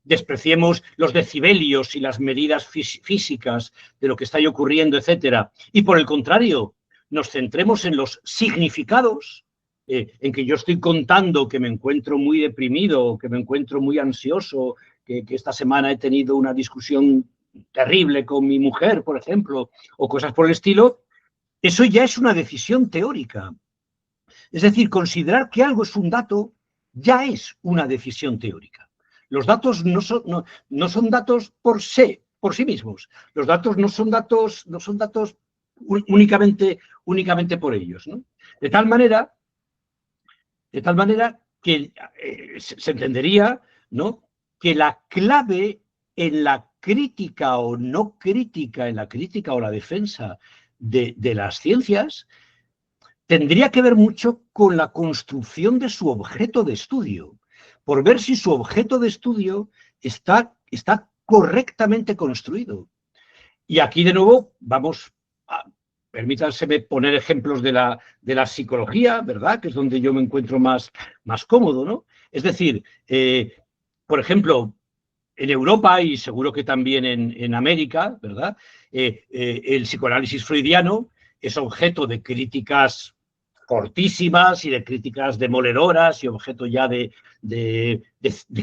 Despreciemos los decibelios y las medidas físicas de lo que está ahí ocurriendo, etcétera. Y por el contrario, nos centremos en los significados, en que yo estoy contando que me encuentro muy deprimido, que me encuentro muy ansioso, que esta semana he tenido una discusión terrible con mi mujer, por ejemplo, o cosas por el estilo. Eso ya es una decisión teórica. Es decir, considerar que algo es un dato ya es una decisión teórica. Los datos no son datos por sí mismos. Los datos no son datos únicamente por ellos, ¿no? De tal manera que se entendería, ¿no?, que la clave en la crítica o no crítica, en la crítica o la defensa de las ciencias, tendría que ver mucho con la construcción de su objeto de estudio, por ver si su objeto de estudio está correctamente construido. Y aquí, de nuevo, permítanseme poner ejemplos de la psicología, ¿verdad?, que es donde yo me encuentro más cómodo, ¿no? Es decir, por ejemplo, en Europa y seguro que también en América, ¿verdad?, el psicoanálisis freudiano es objeto de críticas fortísimas y de críticas demoledoras y objeto ya de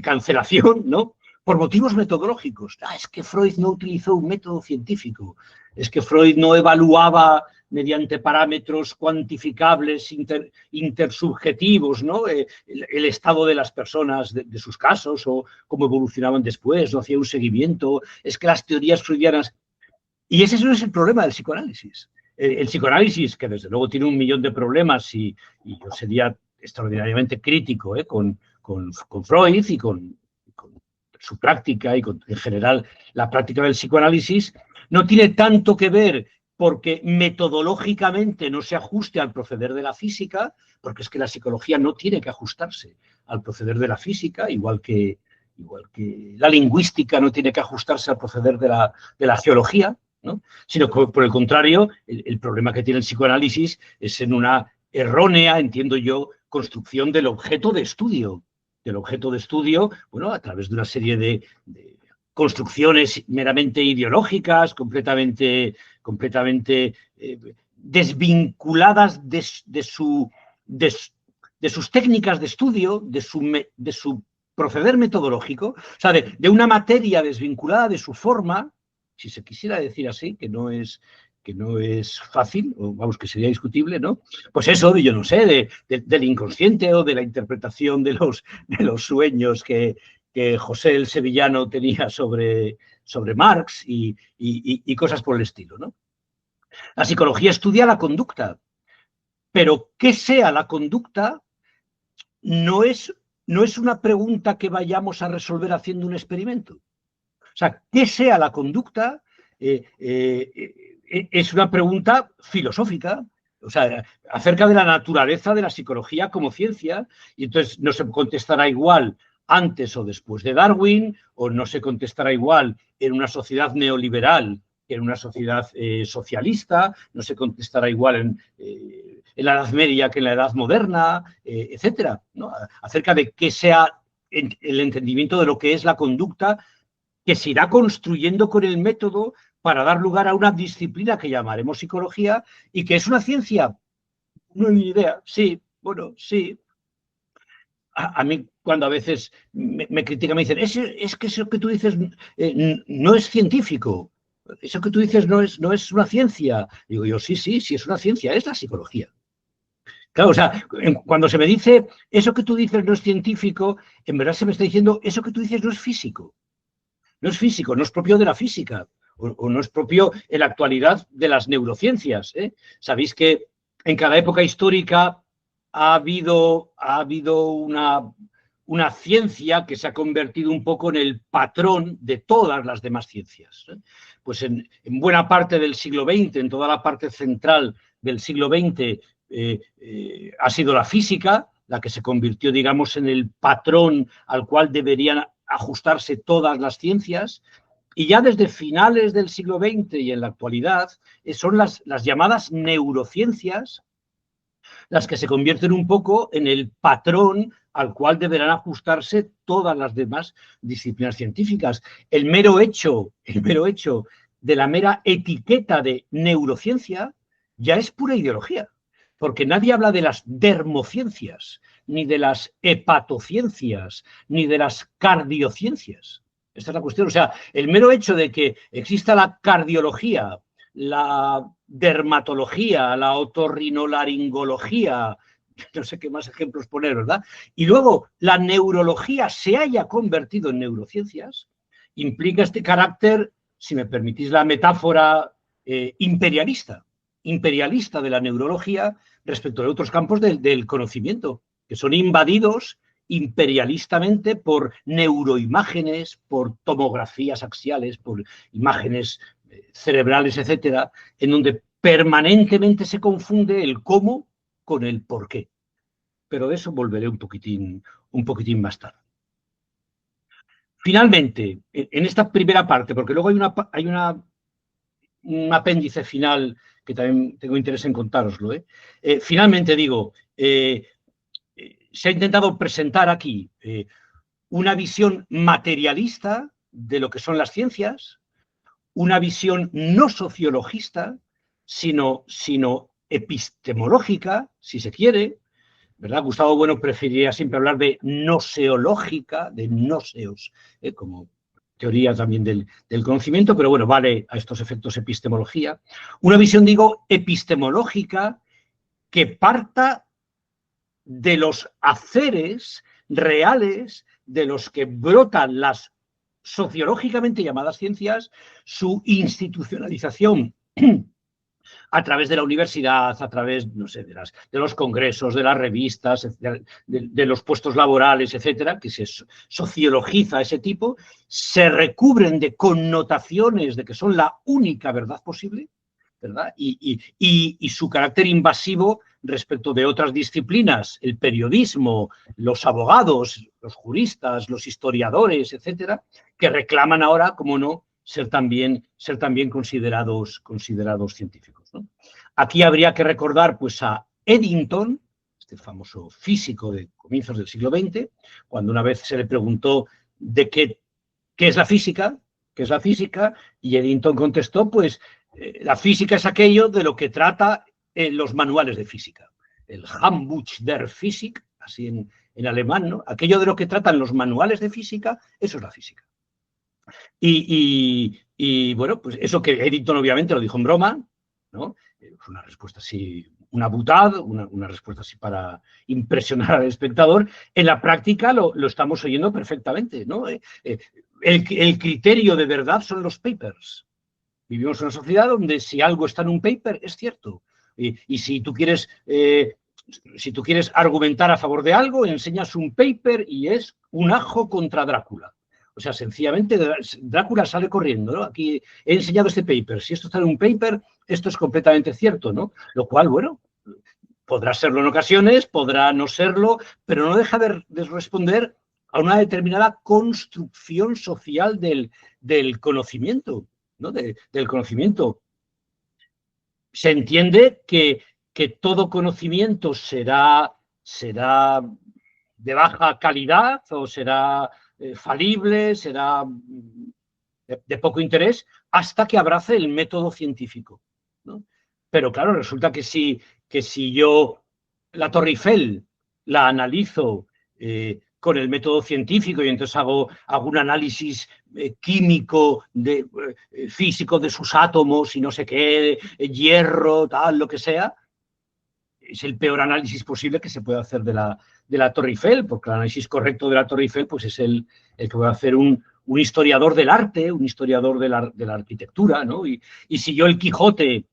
cancelación, ¿no?, por motivos metodológicos. Es que Freud no utilizó un método científico, es que Freud no evaluaba mediante parámetros cuantificables intersubjetivos, ¿no?, el estado de las personas, de sus casos, o cómo evolucionaban después, no hacía un seguimiento. Es que las teorías freudianas... Y ese no es el problema del psicoanálisis. El psicoanálisis, que desde luego tiene un millón de problemas, y yo sería extraordinariamente crítico con Freud y con su práctica y en general la práctica del psicoanálisis, no tiene tanto que ver porque metodológicamente no se ajuste al proceder de la física, porque es que la psicología no tiene que ajustarse al proceder de la física, igual que la lingüística no tiene que ajustarse al proceder de la geología, ¿no?, sino que, por el contrario, el problema que tiene el psicoanálisis es en una errónea, entiendo yo, construcción del objeto de estudio. Bueno, a través de una serie de construcciones meramente ideológicas, completamente desvinculadas de sus técnicas de estudio, de su proceder metodológico, o sea, de una materia desvinculada de su forma, si se quisiera decir así, que no es fácil, o vamos, que sería discutible, ¿no? Pues eso, yo no sé, del inconsciente o de la interpretación de los sueños que José el Sevillano tenía sobre Marx y cosas por el estilo, ¿no? La psicología estudia la conducta, pero qué sea la conducta no es una pregunta que vayamos a resolver haciendo un experimento. O sea, qué sea la conducta es una pregunta filosófica, o sea, acerca de la naturaleza de la psicología como ciencia, y entonces no se contestará igual antes o después de Darwin, o no se contestará igual en una sociedad neoliberal que en una sociedad socialista, no se contestará igual en la Edad Media que en la Edad Moderna, etcétera, ¿no?, acerca de qué sea el entendimiento de lo que es la conducta, que se irá construyendo con el método para dar lugar a una disciplina que llamaremos psicología y que es una ciencia. No hay ni idea. Sí, bueno, sí. A mí, cuando a veces me critican, me dicen, es que eso que tú dices no es científico. eso que tú dices no es una ciencia. Digo yo, sí es una ciencia, es la psicología. Claro, o sea, cuando se me dice eso que tú dices no es científico, en verdad se me está diciendo eso que tú dices no es físico. No es físico, no es propio de la física, o no es propio en la actualidad de las neurociencias, ¿eh? Sabéis que en cada época histórica ha habido una ciencia que se ha convertido un poco en el patrón de todas las demás ciencias, ¿eh? Pues en buena parte del siglo XX, en toda la parte central del siglo XX, ha sido la física la que se convirtió, digamos, en el patrón al cual deberían ajustarse todas las ciencias, y ya desde finales del siglo XX y en la actualidad son las llamadas neurociencias las que se convierten un poco en el patrón al cual deberán ajustarse todas las demás disciplinas científicas. El mero hecho de la mera etiqueta de neurociencia ya es pura ideología, porque nadie habla de las dermociencias, ni de las hepatociencias, ni de las cardiociencias. Esta es la cuestión. O sea, el mero hecho de que exista la cardiología, la dermatología, la otorrinolaringología, no sé qué más ejemplos poner, ¿verdad? Y luego la neurología se haya convertido en neurociencias, implica este carácter, si me permitís la metáfora, imperialista de la neurología respecto de otros campos del conocimiento, que son invadidos imperialistamente por neuroimágenes, por tomografías axiales, por imágenes cerebrales, etcétera, en donde permanentemente se confunde el cómo con el por qué. Pero de eso volveré un poquitín más tarde. Finalmente, en esta primera parte, porque luego hay un apéndice final que también tengo interés en contároslo. Finalmente digo, se ha intentado presentar aquí una visión materialista de lo que son las ciencias, una visión no sociologista, sino epistemológica, si se quiere, ¿verdad? Gustavo Bueno preferiría siempre hablar de noseológica, de noseos, como teoría también del conocimiento, pero bueno, vale a estos efectos epistemología. Una visión, digo, epistemológica que parta de los haceres reales de los que brotan las sociológicamente llamadas ciencias, su institucionalización a través de la universidad, a través, no sé, de los congresos, de las revistas, de los puestos laborales, etcétera, que se sociologiza ese tipo, se recubren de connotaciones de que son la única verdad posible, ¿verdad? Y su carácter invasivo respecto de otras disciplinas, el periodismo, los abogados, los juristas, los historiadores, etcétera, que reclaman ahora, como no, ser también considerados científicos, ¿no? Aquí habría que recordar pues a Eddington, este famoso físico de comienzos del siglo XX, cuando una vez se le preguntó de qué es la física, y Eddington contestó, pues la física es aquello de lo que trata los manuales de física, el Handbuch der Physik, así en alemán, ¿no? Aquello de lo que tratan los manuales de física, eso es la física. Y bueno, pues eso que Eddington obviamente lo dijo en broma, ¿no? Fue una respuesta así, una butad, una respuesta así para impresionar al espectador. En la práctica lo estamos oyendo perfectamente, ¿no? El criterio de verdad son los papers. Vivimos en una sociedad donde si algo está en un paper es cierto. Y si tú quieres argumentar a favor de algo, enseñas un paper y es un ajo contra Drácula. O sea, sencillamente Drácula sale corriendo, ¿no? Aquí he enseñado este paper. Si esto está en un paper, esto es completamente cierto, ¿no? Lo cual, bueno, podrá serlo en ocasiones, podrá no serlo, pero no deja de responder a una determinada construcción social del conocimiento, ¿no? Del conocimiento. Se entiende que todo conocimiento será de baja calidad o será falible, será de poco interés, hasta que abrace el método científico, ¿no? Pero claro, resulta que si yo la Torre Eiffel la analizo con el método científico y entonces hago un análisis químico, físico de sus átomos y no sé qué, hierro, tal, lo que sea, es el peor análisis posible que se puede hacer de la Torre Eiffel, porque el análisis correcto de la Torre Eiffel pues es el que va a hacer un historiador del arte, un historiador de la arquitectura, ¿no? Y si yo el Quijote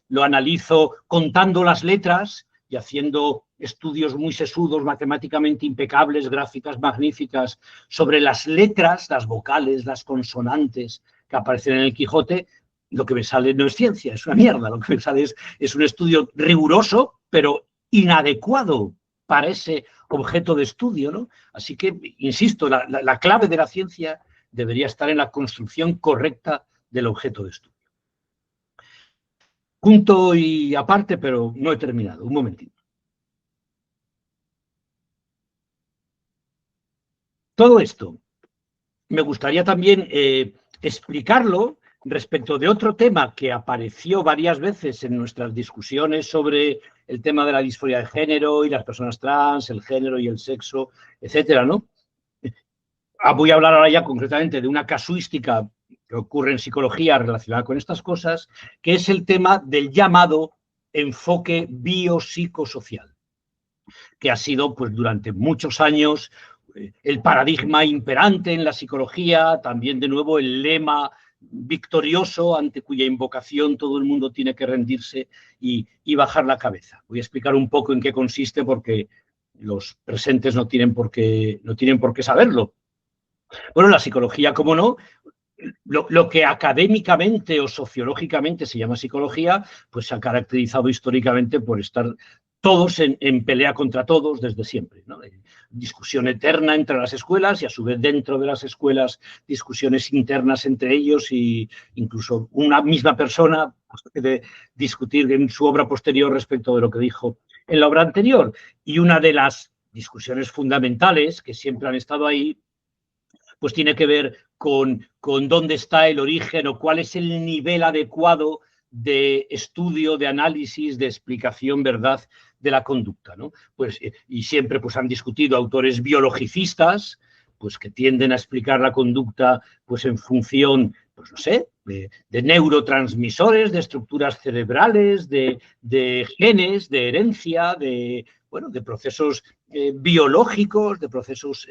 lo analizo contando las letras y haciendo estudios muy sesudos, matemáticamente impecables, gráficas magníficas, sobre las letras, las vocales, las consonantes que aparecen en el Quijote, lo que me sale no es ciencia, es una mierda. Lo que me sale es un estudio riguroso, pero inadecuado para ese objeto de estudio, ¿no? Así que, insisto, la clave de la ciencia debería estar en la construcción correcta del objeto de estudio. Punto y aparte, pero no he terminado. Un momentito. Todo esto me gustaría también explicarlo respecto de otro tema que apareció varias veces en nuestras discusiones sobre el tema de la disforia de género y las personas trans, el género y el sexo, etcétera, ¿no? Voy a hablar ahora ya concretamente de una casuística que ocurre en psicología relacionada con estas cosas, que es el tema del llamado enfoque biopsicosocial, que ha sido pues durante muchos años el paradigma imperante en la psicología, también de nuevo el lema victorioso ante cuya invocación todo el mundo tiene que rendirse y bajar la cabeza. Voy a explicar un poco en qué consiste porque los presentes no tienen por qué saberlo. Bueno, la psicología, como no, lo que académicamente o sociológicamente se llama psicología, pues se ha caracterizado históricamente por estar todos en pelea contra todos desde siempre, ¿no? Discusión eterna entre las escuelas y a su vez dentro de las escuelas discusiones internas entre ellos y incluso una misma persona pues, puede discutir en su obra posterior respecto de lo que dijo en la obra anterior. Y una de las discusiones fundamentales que siempre han estado ahí pues tiene que ver con dónde está el origen o cuál es el nivel adecuado de estudio, de análisis, de explicación, ¿verdad?, de la conducta, ¿no? Pues, y siempre pues, han discutido autores biologicistas, pues que tienden a explicar la conducta pues, en función, pues no sé, de neurotransmisores, de estructuras cerebrales, de genes, de herencia, de procesos biológicos, de procesos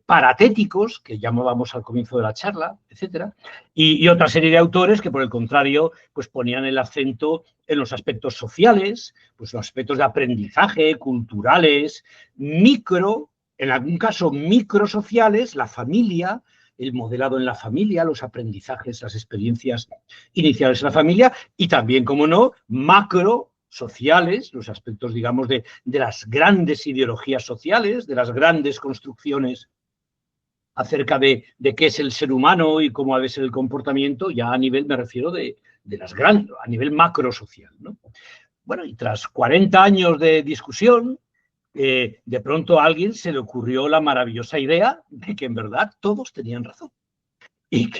paratéticos, que llamábamos al comienzo de la charla, etcétera, y otra serie de autores que, por el contrario, pues ponían el acento en los aspectos sociales, pues los aspectos de aprendizaje, culturales, en algún caso microsociales, la familia, el modelado en la familia, los aprendizajes, las experiencias iniciales en la familia, y también, como no, macro sociales, los aspectos, digamos, de las grandes ideologías sociales, de las grandes construcciones acerca de qué es el ser humano y cómo ha de ser el comportamiento, ya a nivel, me refiero, a nivel macro social, ¿no? Bueno, y tras 40 años de discusión, de pronto a alguien se le ocurrió la maravillosa idea de que en verdad todos tenían razón. Y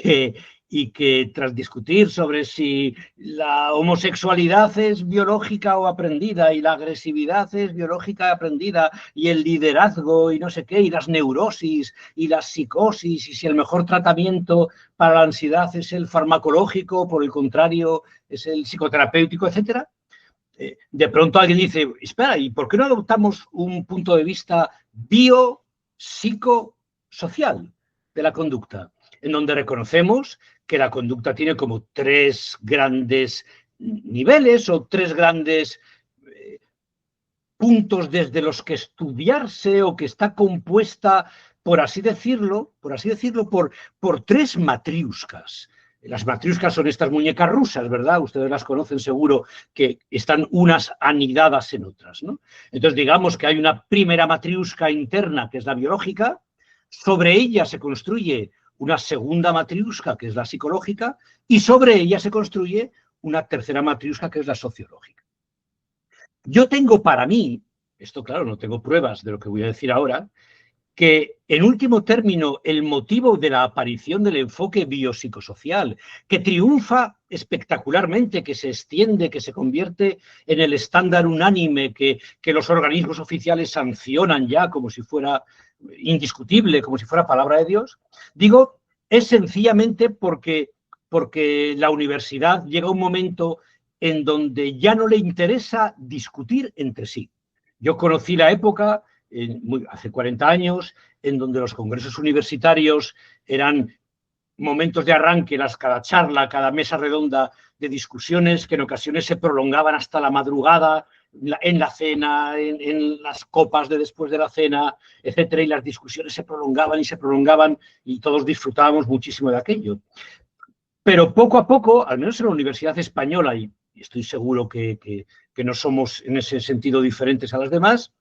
que tras discutir sobre si la homosexualidad es biológica o aprendida y la agresividad es biológica y aprendida y el liderazgo y no sé qué y las neurosis y las psicosis y si el mejor tratamiento para la ansiedad es el farmacológico, por el contrario es el psicoterapéutico, etcétera, de pronto alguien dice, espera, ¿y por qué no adoptamos un punto de vista biopsicosocial de la conducta? En donde reconocemos que la conducta tiene como 3 grandes niveles o 3 grandes puntos desde los que estudiarse o que está compuesta, por así decirlo, por 3 matriuscas. Las matriuscas son estas muñecas rusas, ¿verdad? Ustedes las conocen seguro, que están unas anidadas en otras, ¿no? Entonces, digamos que hay una primera matriusca interna, que es la biológica, sobre ella se construye una segunda matriusca, que es la psicológica, y sobre ella se construye una tercera matriusca, que es la sociológica. Yo tengo para mí, esto claro, no tengo pruebas de lo que voy a decir ahora, que, en último término, el motivo de la aparición del enfoque biopsicosocial, que triunfa espectacularmente, que se extiende, que se convierte en el estándar unánime, que los organismos oficiales sancionan ya como si fuera indiscutible, como si fuera palabra de Dios, digo, es sencillamente porque la universidad llega a un momento en donde ya no le interesa discutir entre sí. Yo conocí la época, hace 40 años, en donde los congresos universitarios eran momentos de arranque, cada charla, cada mesa redonda de discusiones que en ocasiones se prolongaban hasta la madrugada, en la cena, en las copas de después de la cena, etcétera, y las discusiones se prolongaban y todos disfrutábamos muchísimo de aquello. Pero poco a poco, al menos en la Universidad Española, y estoy seguro que no somos en ese sentido diferentes a las demás,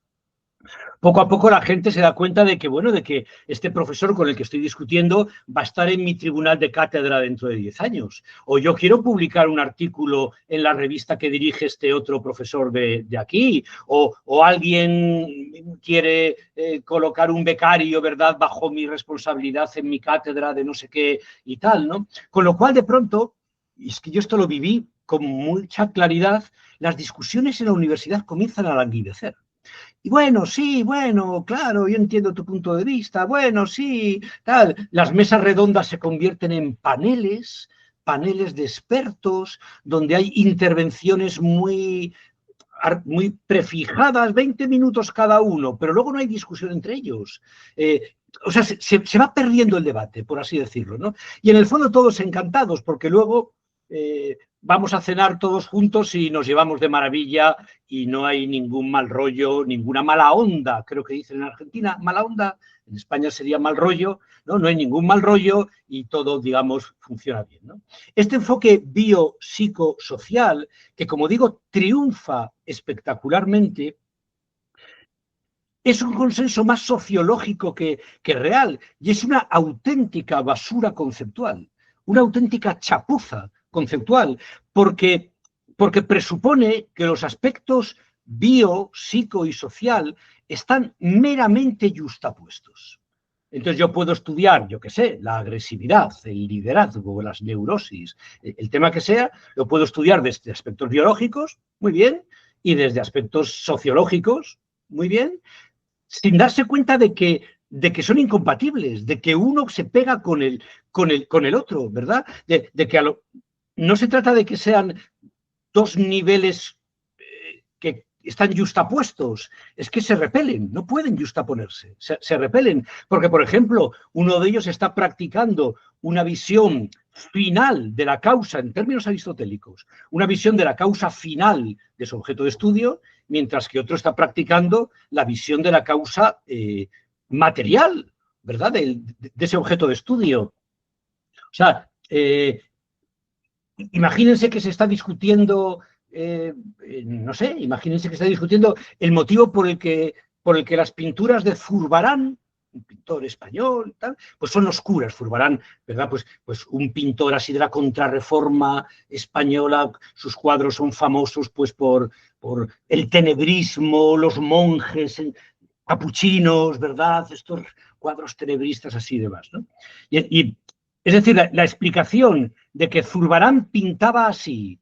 poco a poco la gente se da cuenta de que, bueno, de que este profesor con el que estoy discutiendo va a estar en mi tribunal de cátedra dentro de 10 años. O yo quiero publicar un artículo en la revista que dirige este otro profesor de aquí. O alguien quiere colocar un becario, ¿verdad?, bajo mi responsabilidad en mi cátedra de no sé qué y tal, ¿no? Con lo cual, de pronto, y es que yo esto lo viví con mucha claridad, las discusiones en la universidad comienzan a languidecer. Y bueno, sí, bueno, claro, yo entiendo tu punto de vista, bueno, sí, tal. Las mesas redondas se convierten en paneles de expertos, donde hay intervenciones muy prefijadas, 20 minutos cada uno, pero luego no hay discusión entre ellos. O sea, se va perdiendo el debate, por así decirlo, ¿no? Y en el fondo todos encantados, porque luego vamos a cenar todos juntos y nos llevamos de maravilla y no hay ningún mal rollo, ninguna mala onda, creo que dicen en Argentina, mala onda, en España sería mal rollo, ¿no? No hay ningún mal rollo y todo, digamos, funciona bien, ¿no? Este enfoque biopsicosocial, que como digo, triunfa espectacularmente, es un consenso más sociológico que real y es una auténtica basura conceptual, una auténtica chapuza conceptual, porque presupone que los aspectos bio, psico y social están meramente yuxtapuestos. Entonces yo puedo estudiar, yo qué sé, la agresividad, el liderazgo, las neurosis, el tema que sea, lo puedo estudiar desde aspectos biológicos, muy bien, y desde aspectos sociológicos, muy bien, sin darse cuenta de que son incompatibles, de que uno se pega con el otro, ¿verdad? De que no se trata de que sean dos niveles que están yuxtapuestos, es que se repelen, no pueden yuxtaponerse, se repelen, porque, por ejemplo, uno de ellos está practicando una visión final de la causa, en términos aristotélicos, una visión de la causa final de su objeto de estudio, mientras que otro está practicando la visión de la causa material, ¿verdad?, de ese objeto de estudio. O sea, imagínense que se está discutiendo, no sé, imagínense que se está discutiendo el motivo por el que las pinturas de Zurbarán, un pintor español, tal, pues son oscuras. Zurbarán, ¿verdad? Pues un pintor así de la contrarreforma española, sus cuadros son famosos pues por el tenebrismo, los monjes capuchinos, ¿verdad? Estos cuadros tenebristas así y demás, ¿no? Y es decir, la explicación de que Zurbarán pintaba así,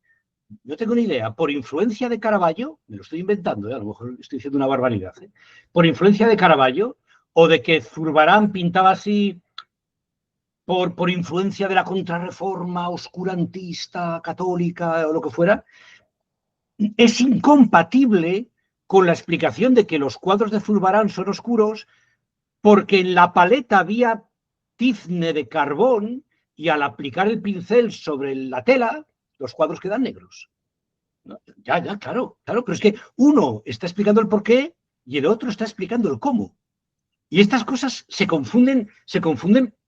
no tengo ni idea, por influencia de Caravaggio, me lo estoy inventando, a lo mejor estoy diciendo una barbaridad, por influencia de Caravaggio, o de que Zurbarán pintaba así por influencia de la contrarreforma oscurantista, católica o lo que fuera, es incompatible con la explicación de que los cuadros de Zurbarán son oscuros porque en la paleta había tizne de carbón y al aplicar el pincel sobre la tela, los cuadros quedan negros. ¿No? Ya, claro, pero es que uno está explicando el porqué y el otro está explicando el cómo. Y estas cosas se confunden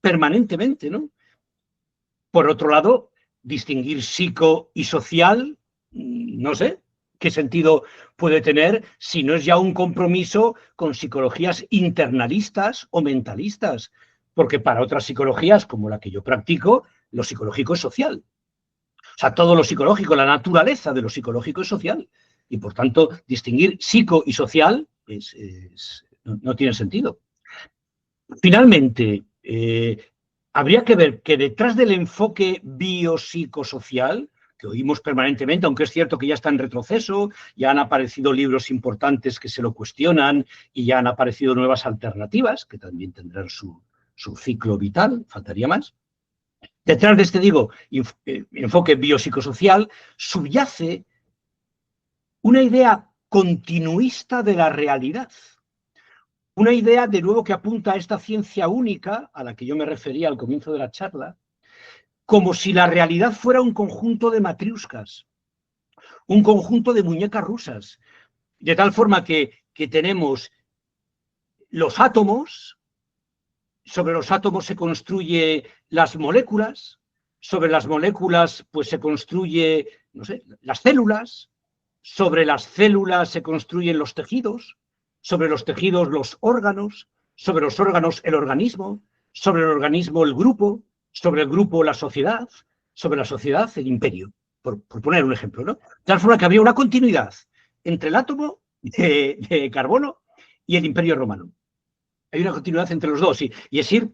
permanentemente, ¿no? Por otro lado, distinguir psico y social, no sé qué sentido puede tener si no es ya un compromiso con psicologías internalistas o mentalistas, porque para otras psicologías, como la que yo practico, lo psicológico es social. O sea, todo lo psicológico, la naturaleza de lo psicológico es social. Y, por tanto, distinguir psico y social no tiene sentido. Finalmente, habría que ver que detrás del enfoque biopsicosocial, que oímos permanentemente, aunque es cierto que ya está en retroceso, ya han aparecido libros importantes que se lo cuestionan y ya han aparecido nuevas alternativas, que también tendrán su ciclo vital, faltaría más. Detrás de este, digo, enfoque biopsicosocial, subyace una idea continuista de la realidad. Una idea, de nuevo, que apunta a esta ciencia única, a la que yo me refería al comienzo de la charla, como si la realidad fuera un conjunto de matriuscas, un conjunto de muñecas rusas, de tal forma que tenemos los átomos, sobre los átomos se construyen las moléculas, sobre las moléculas pues se construye, no sé, las células, sobre las células se construyen los tejidos, sobre los tejidos los órganos, sobre los órganos el organismo, sobre el organismo el grupo, sobre el grupo la sociedad, sobre la sociedad el imperio, por poner un ejemplo, ¿no? De tal forma que había una continuidad entre el átomo de carbono y el imperio romano. Hay una continuidad entre los dos, y es decir,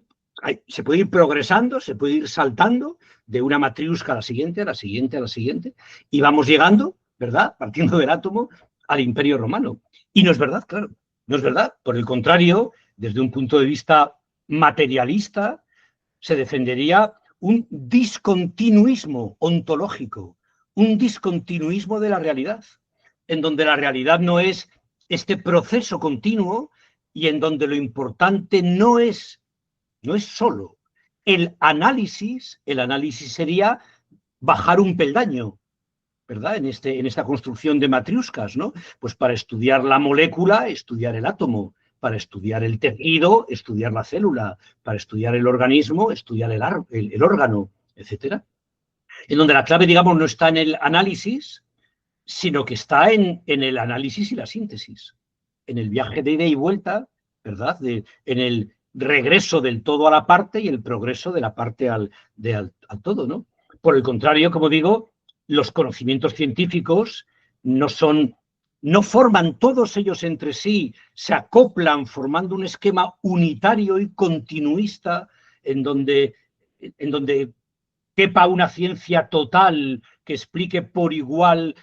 se puede ir progresando, se puede ir saltando de una matriusca a la siguiente, a la siguiente, a la siguiente, y vamos llegando, ¿verdad?, partiendo del átomo, al imperio romano. Y no es verdad, claro, no es verdad. Por el contrario, desde un punto de vista materialista, se defendería un discontinuismo ontológico, un discontinuismo de la realidad, en donde la realidad no es este proceso continuo y en donde lo importante no es solo el análisis sería bajar un peldaño, ¿verdad? En esta construcción de matriuscas, ¿no? Pues para estudiar la molécula, estudiar el átomo, para estudiar el tejido, estudiar la célula, para estudiar el organismo, estudiar el órgano, etcétera. En donde la clave, digamos, no está en el análisis, sino que está en el análisis y la síntesis, en el viaje de ida y vuelta, ¿verdad? En el regreso del todo a la parte y el progreso de la parte al todo, ¿no? Por el contrario, como digo, los conocimientos científicos no forman todos ellos entre sí, se acoplan formando un esquema unitario y continuista en donde quepa una ciencia total que explique por igual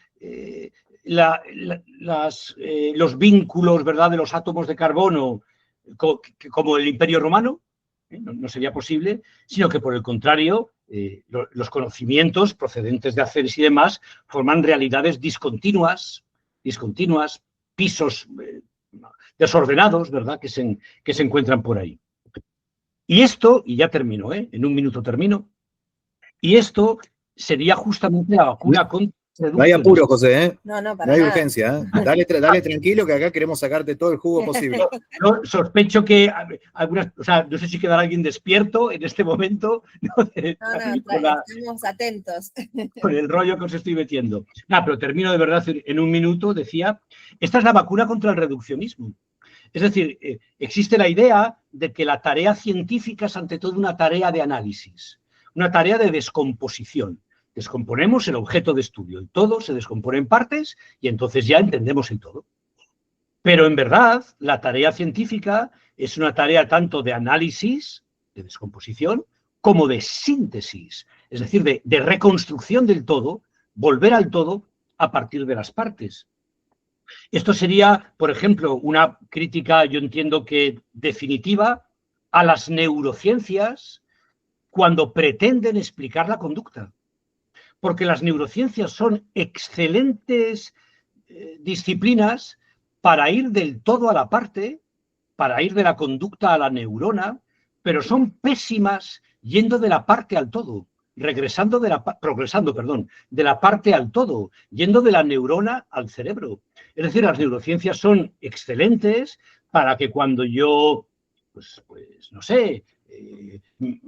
los vínculos, ¿verdad?, de los átomos de carbono como el Imperio Romano, no sería posible, sino que por el contrario, los conocimientos procedentes de haceres y demás forman realidades discontinuas, pisos desordenados, ¿verdad?, que se encuentran por ahí. Y esto, y ya termino, en un minuto termino, y esto sería justamente la vacuna contra... No hay apuro, José, ¿eh? No hay nada. Urgencia, ¿eh? Dale tranquilo, que acá queremos sacarte todo el jugo posible. Yo sospecho que algunas, o sea, no sé si quedará alguien despierto en este momento. Estamos atentos. Con el rollo que os estoy metiendo. Pero termino de verdad en un minuto. Decía, esta es la vacuna contra el reduccionismo. Es decir, existe la idea de que la tarea científica es ante todo una tarea de análisis, una tarea de descomposición. Descomponemos el objeto de estudio, el todo se descompone en partes y entonces ya entendemos el todo. Pero en verdad, la tarea científica es una tarea tanto de análisis, de descomposición, como de síntesis, es decir, de reconstrucción del todo, volver al todo a partir de las partes. Esto sería, por ejemplo, una crítica, yo entiendo que definitiva, a las neurociencias cuando pretenden explicar la conducta. Porque las neurociencias son excelentes disciplinas para ir del todo a la parte, para ir de la conducta a la neurona, pero son pésimas yendo de la parte al todo, progresando, de la parte al todo, yendo de la neurona al cerebro. Es decir, las neurociencias son excelentes para que cuando yo, pues no sé,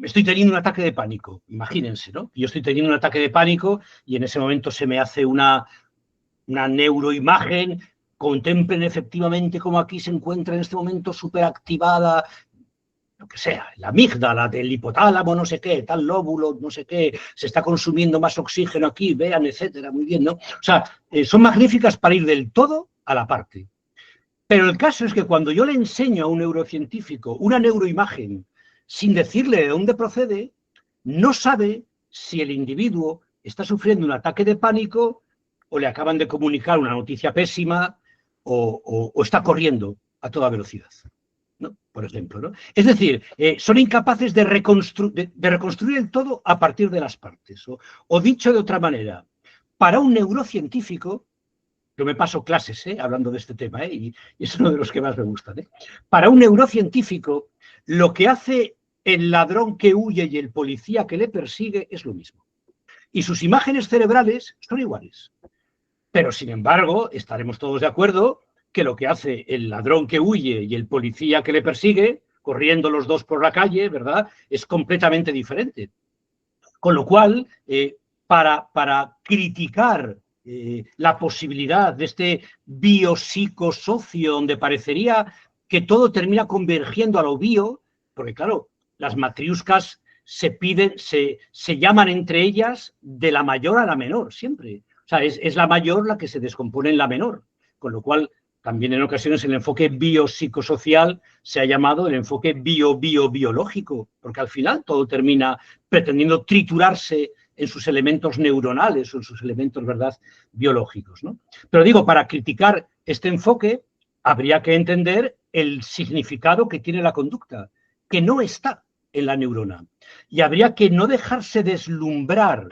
estoy teniendo un ataque de pánico, imagínense, ¿no? Yo estoy teniendo un ataque de pánico y en ese momento se me hace una neuroimagen, contemplen efectivamente cómo aquí se encuentra en este momento superactivada, lo que sea, la amígdala del hipotálamo, no sé qué, tal lóbulo, no sé qué, se está consumiendo más oxígeno aquí, vean, etcétera, muy bien, ¿no? O sea, son magníficas para ir del todo a la parte. Pero el caso es que cuando yo le enseño a un neurocientífico una neuroimagen sin decirle de dónde procede, no sabe si el individuo está sufriendo un ataque de pánico o le acaban de comunicar una noticia pésima o está corriendo a toda velocidad, ¿no? Por ejemplo, ¿no? Es decir, son incapaces de reconstruir el todo a partir de las partes. O dicho de otra manera, para un neurocientífico, yo me paso clases hablando de este tema, y es uno de los que más me gustan. Para un neurocientífico, lo que hace el ladrón que huye y el policía que le persigue es lo mismo. Y sus imágenes cerebrales son iguales. Pero, sin embargo, estaremos todos de acuerdo que lo que hace el ladrón que huye y el policía que le persigue, corriendo los dos por la calle, ¿verdad?, es completamente diferente. Con lo cual, para criticar la posibilidad de este biopsicosocio donde parecería que todo termina convergiendo a lo bio, porque claro, las matriuscas se llaman entre ellas de la mayor a la menor, siempre. O sea, es la mayor la que se descompone en la menor, con lo cual también en ocasiones el enfoque biopsicosocial se ha llamado el enfoque biológico, porque al final todo termina pretendiendo triturarse en sus elementos neuronales o en sus elementos, ¿verdad?, biológicos, ¿no? Pero digo, para criticar este enfoque habría que entender el significado que tiene la conducta, que no está en la neurona. Y habría que no dejarse deslumbrar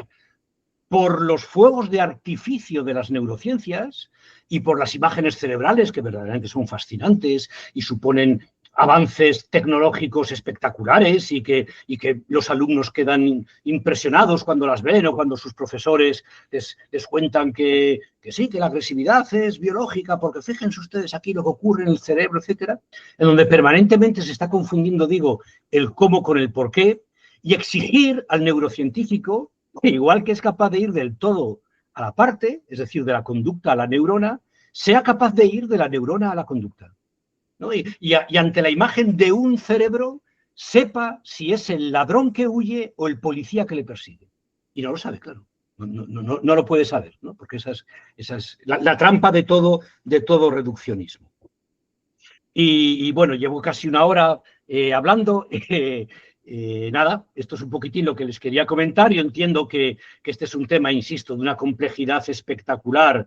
por los fuegos de artificio de las neurociencias y por las imágenes cerebrales, que verdaderamente son fascinantes y suponen avances tecnológicos espectaculares y que los alumnos quedan impresionados cuando las ven o cuando sus profesores les cuentan que sí, que la agresividad es biológica, porque fíjense ustedes aquí lo que ocurre en el cerebro, etcétera, en donde permanentemente se está confundindo, digo, el cómo con el por qué, y exigir al neurocientífico, igual que es capaz de ir del todo a la parte, es decir, de la conducta a la neurona, sea capaz de ir de la neurona a la conducta, ¿no? Y ante la imagen de un cerebro, sepa si es el ladrón que huye o el policía que le persigue. Y no lo sabe, claro. No lo puede saber, ¿no? Porque esa es la trampa de todo reduccionismo. Y bueno, llevo casi una hora hablando. Nada, esto es un poquitín lo que les quería comentar. Yo entiendo que este es un tema, insisto, de una complejidad espectacular.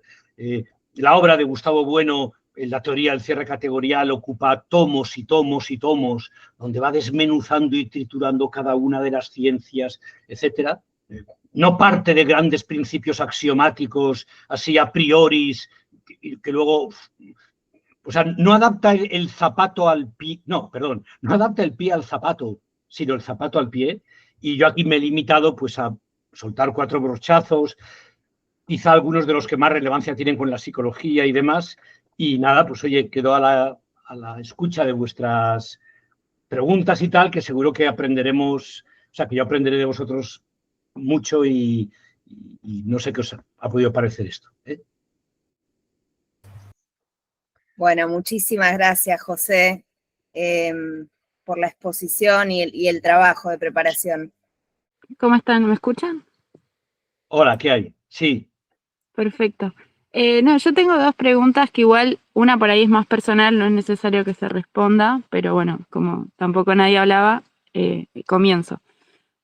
La obra de Gustavo Bueno, la teoría del cierre categorial, ocupa tomos y tomos y tomos, donde va desmenuzando y triturando cada una de las ciencias, etcétera. No parte de grandes principios axiomáticos, así a priori, que luego... O sea, no adapta el zapato al pie, no adapta el pie al zapato, sino el zapato al pie. Y yo aquí me he limitado pues a soltar 4 brochazos, quizá algunos de los que más relevancia tienen con la psicología y demás. Y nada, pues oye, quedo a la escucha de vuestras preguntas y tal, que seguro que aprenderemos, o sea, que yo aprenderé de vosotros mucho y no sé qué os ha podido parecer esto, ¿eh? Bueno, muchísimas gracias, José, por la exposición y el trabajo de preparación. ¿Cómo están? ¿Me escuchan? Hola, ¿qué hay? Sí. Perfecto. No, yo tengo 2 preguntas que igual, una por ahí es más personal, no es necesario que se responda, pero bueno, como tampoco nadie hablaba, comienzo.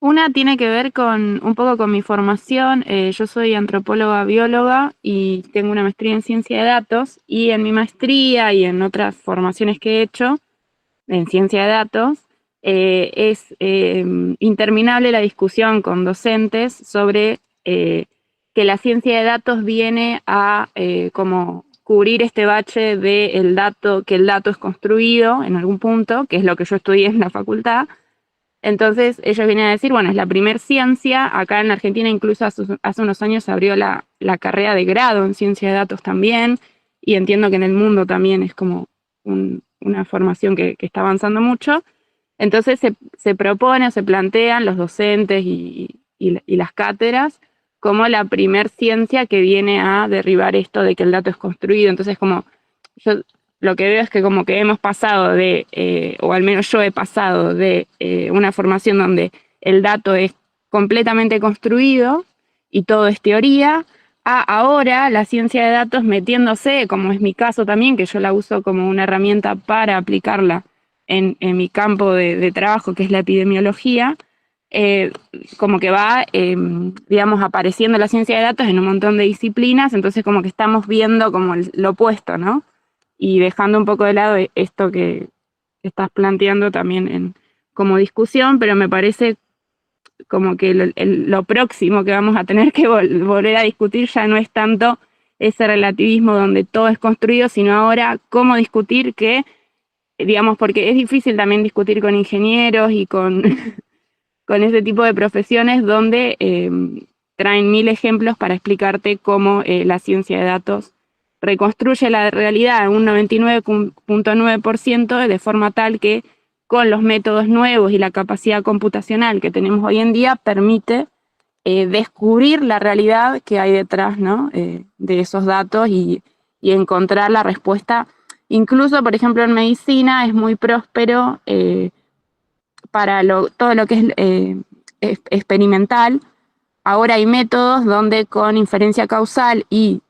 Una tiene que ver un poco con mi formación. Yo soy antropóloga bióloga y tengo una maestría en ciencia de datos, y en mi maestría y en otras formaciones que he hecho en ciencia de datos, es interminable la discusión con docentes sobre que la ciencia de datos viene a como cubrir este bache de que el dato es construido en algún punto, que es lo que yo estudié en la facultad. Entonces ellos vienen a decir, bueno, es la primer ciencia. Acá en Argentina incluso hace unos años se abrió la carrera de grado en ciencia de datos también, y entiendo que en el mundo también es como una formación que está avanzando mucho. Entonces se propone o se plantean los docentes y las cátedras como la primer ciencia que viene a derribar esto de que el dato es construido. Entonces, como yo lo que veo es que como que hemos pasado o al menos yo he pasado de una formación donde el dato es completamente construido y todo es teoría, a ahora la ciencia de datos metiéndose, como es mi caso también, que yo la uso como una herramienta para aplicarla en mi campo de trabajo, que es la epidemiología, como que va, digamos, apareciendo la ciencia de datos en un montón de disciplinas, entonces como que estamos viendo como lo opuesto, ¿no? Y dejando un poco de lado esto que estás planteando también como discusión, pero me parece como que lo próximo que vamos a tener que volver a discutir ya no es tanto ese relativismo donde todo es construido, sino ahora cómo discutir que, digamos, porque es difícil también discutir con ingenieros y con, con ese tipo de profesiones donde traen 1000 ejemplos para explicarte cómo la ciencia de datos reconstruye la realidad en un 99.9% de forma tal que con los métodos nuevos y la capacidad computacional que tenemos hoy en día permite descubrir la realidad que hay detrás, ¿no? De esos datos y encontrar la respuesta. Incluso, por ejemplo, en medicina es muy próspero para todo lo que es experimental. Ahora hay métodos donde con inferencia causal y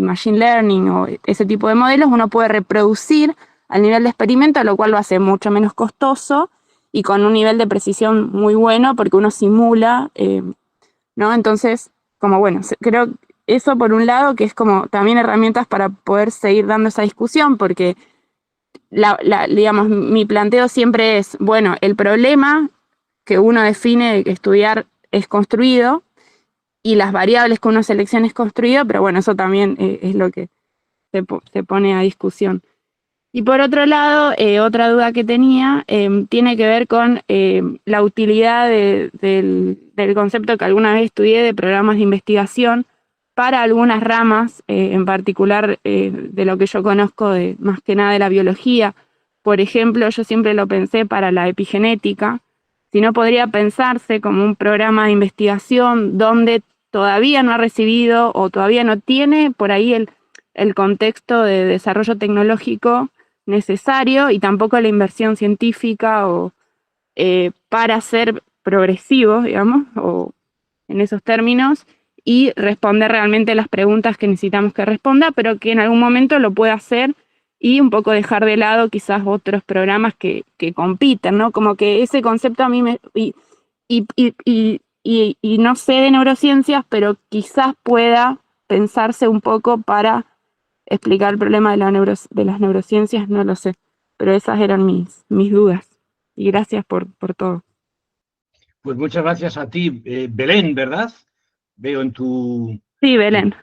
machine learning o ese tipo de modelos uno puede reproducir al nivel de experimento, lo cual lo hace mucho menos costoso y con un nivel de precisión muy bueno porque uno simula, ¿no? Entonces, como bueno, creo eso por un lado, que es como también herramientas para poder seguir dando esa discusión, porque digamos, mi planteo siempre es, bueno, el problema que uno define de estudiar es construido y las variables que uno selecciona es construido, pero bueno, eso también es lo que se pone a discusión. Y por otro lado, otra duda que tenía tiene que ver con la utilidad del concepto que alguna vez estudié de programas de investigación para algunas ramas, en particular de lo que yo conozco más que nada de la biología. Por ejemplo, yo siempre lo pensé para la epigenética, si no podría pensarse como un programa de investigación donde todavía no ha recibido o todavía no tiene por ahí el contexto de desarrollo tecnológico necesario y tampoco la inversión científica para ser progresivos, digamos, o en esos términos, y responder realmente las preguntas que necesitamos que responda, pero que en algún momento lo pueda hacer y un poco dejar de lado quizás otros programas que compiten, ¿no? Como que ese concepto a mí y no sé de neurociencias, pero quizás pueda pensarse un poco para explicar el problema de las neurociencias, no lo sé, pero esas eran mis dudas. Y gracias por todo. Pues muchas gracias a ti, Belén, ¿verdad? Veo en tu... Sí, Belén.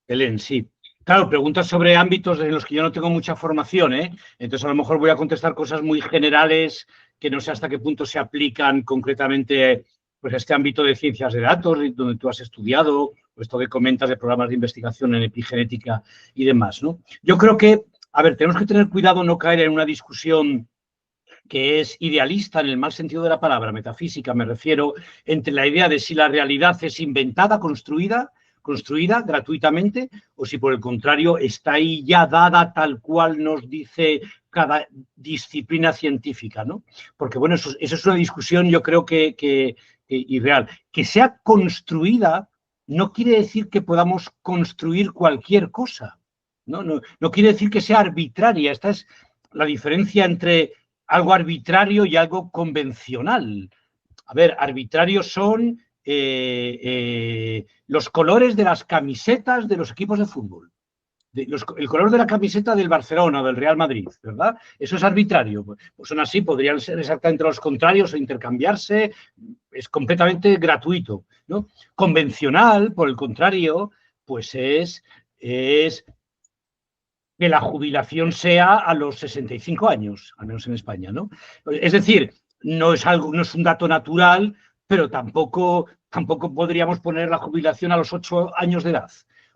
Belén, sí. Claro, preguntas sobre ámbitos en los que yo no tengo mucha formación, ¿eh? Entonces a lo mejor voy a contestar cosas muy generales que no sé hasta qué punto se aplican concretamente pues, a este ámbito de ciencias de datos, donde tú has estudiado, o esto que comentas de programas de investigación en epigenética y demás, ¿no? Yo creo que, a ver, tenemos que tener cuidado no caer en una discusión que es idealista en el mal sentido de la palabra, metafísica, me refiero, entre la idea de si la realidad es inventada, construida gratuitamente, o si por el contrario está ahí ya dada tal cual nos dice cada disciplina científica, ¿no? Porque, bueno, eso es una discusión yo creo que irreal. Que sea construida no quiere decir que podamos construir cualquier cosa, ¿no? No quiere decir que sea arbitraria. Esta es la diferencia entre algo arbitrario y algo convencional. A ver, arbitrarios son los colores de las camisetas de los equipos de fútbol. El color de la camiseta del Barcelona o del Real Madrid, ¿verdad? Eso es arbitrario. Pues son así, podrían ser exactamente los contrarios o intercambiarse. Es completamente gratuito, ¿no? Convencional, por el contrario, pues es que la jubilación sea a los 65 años, al menos en España, ¿no? Es decir, no es un dato natural, pero tampoco podríamos poner la jubilación a los 8 años de edad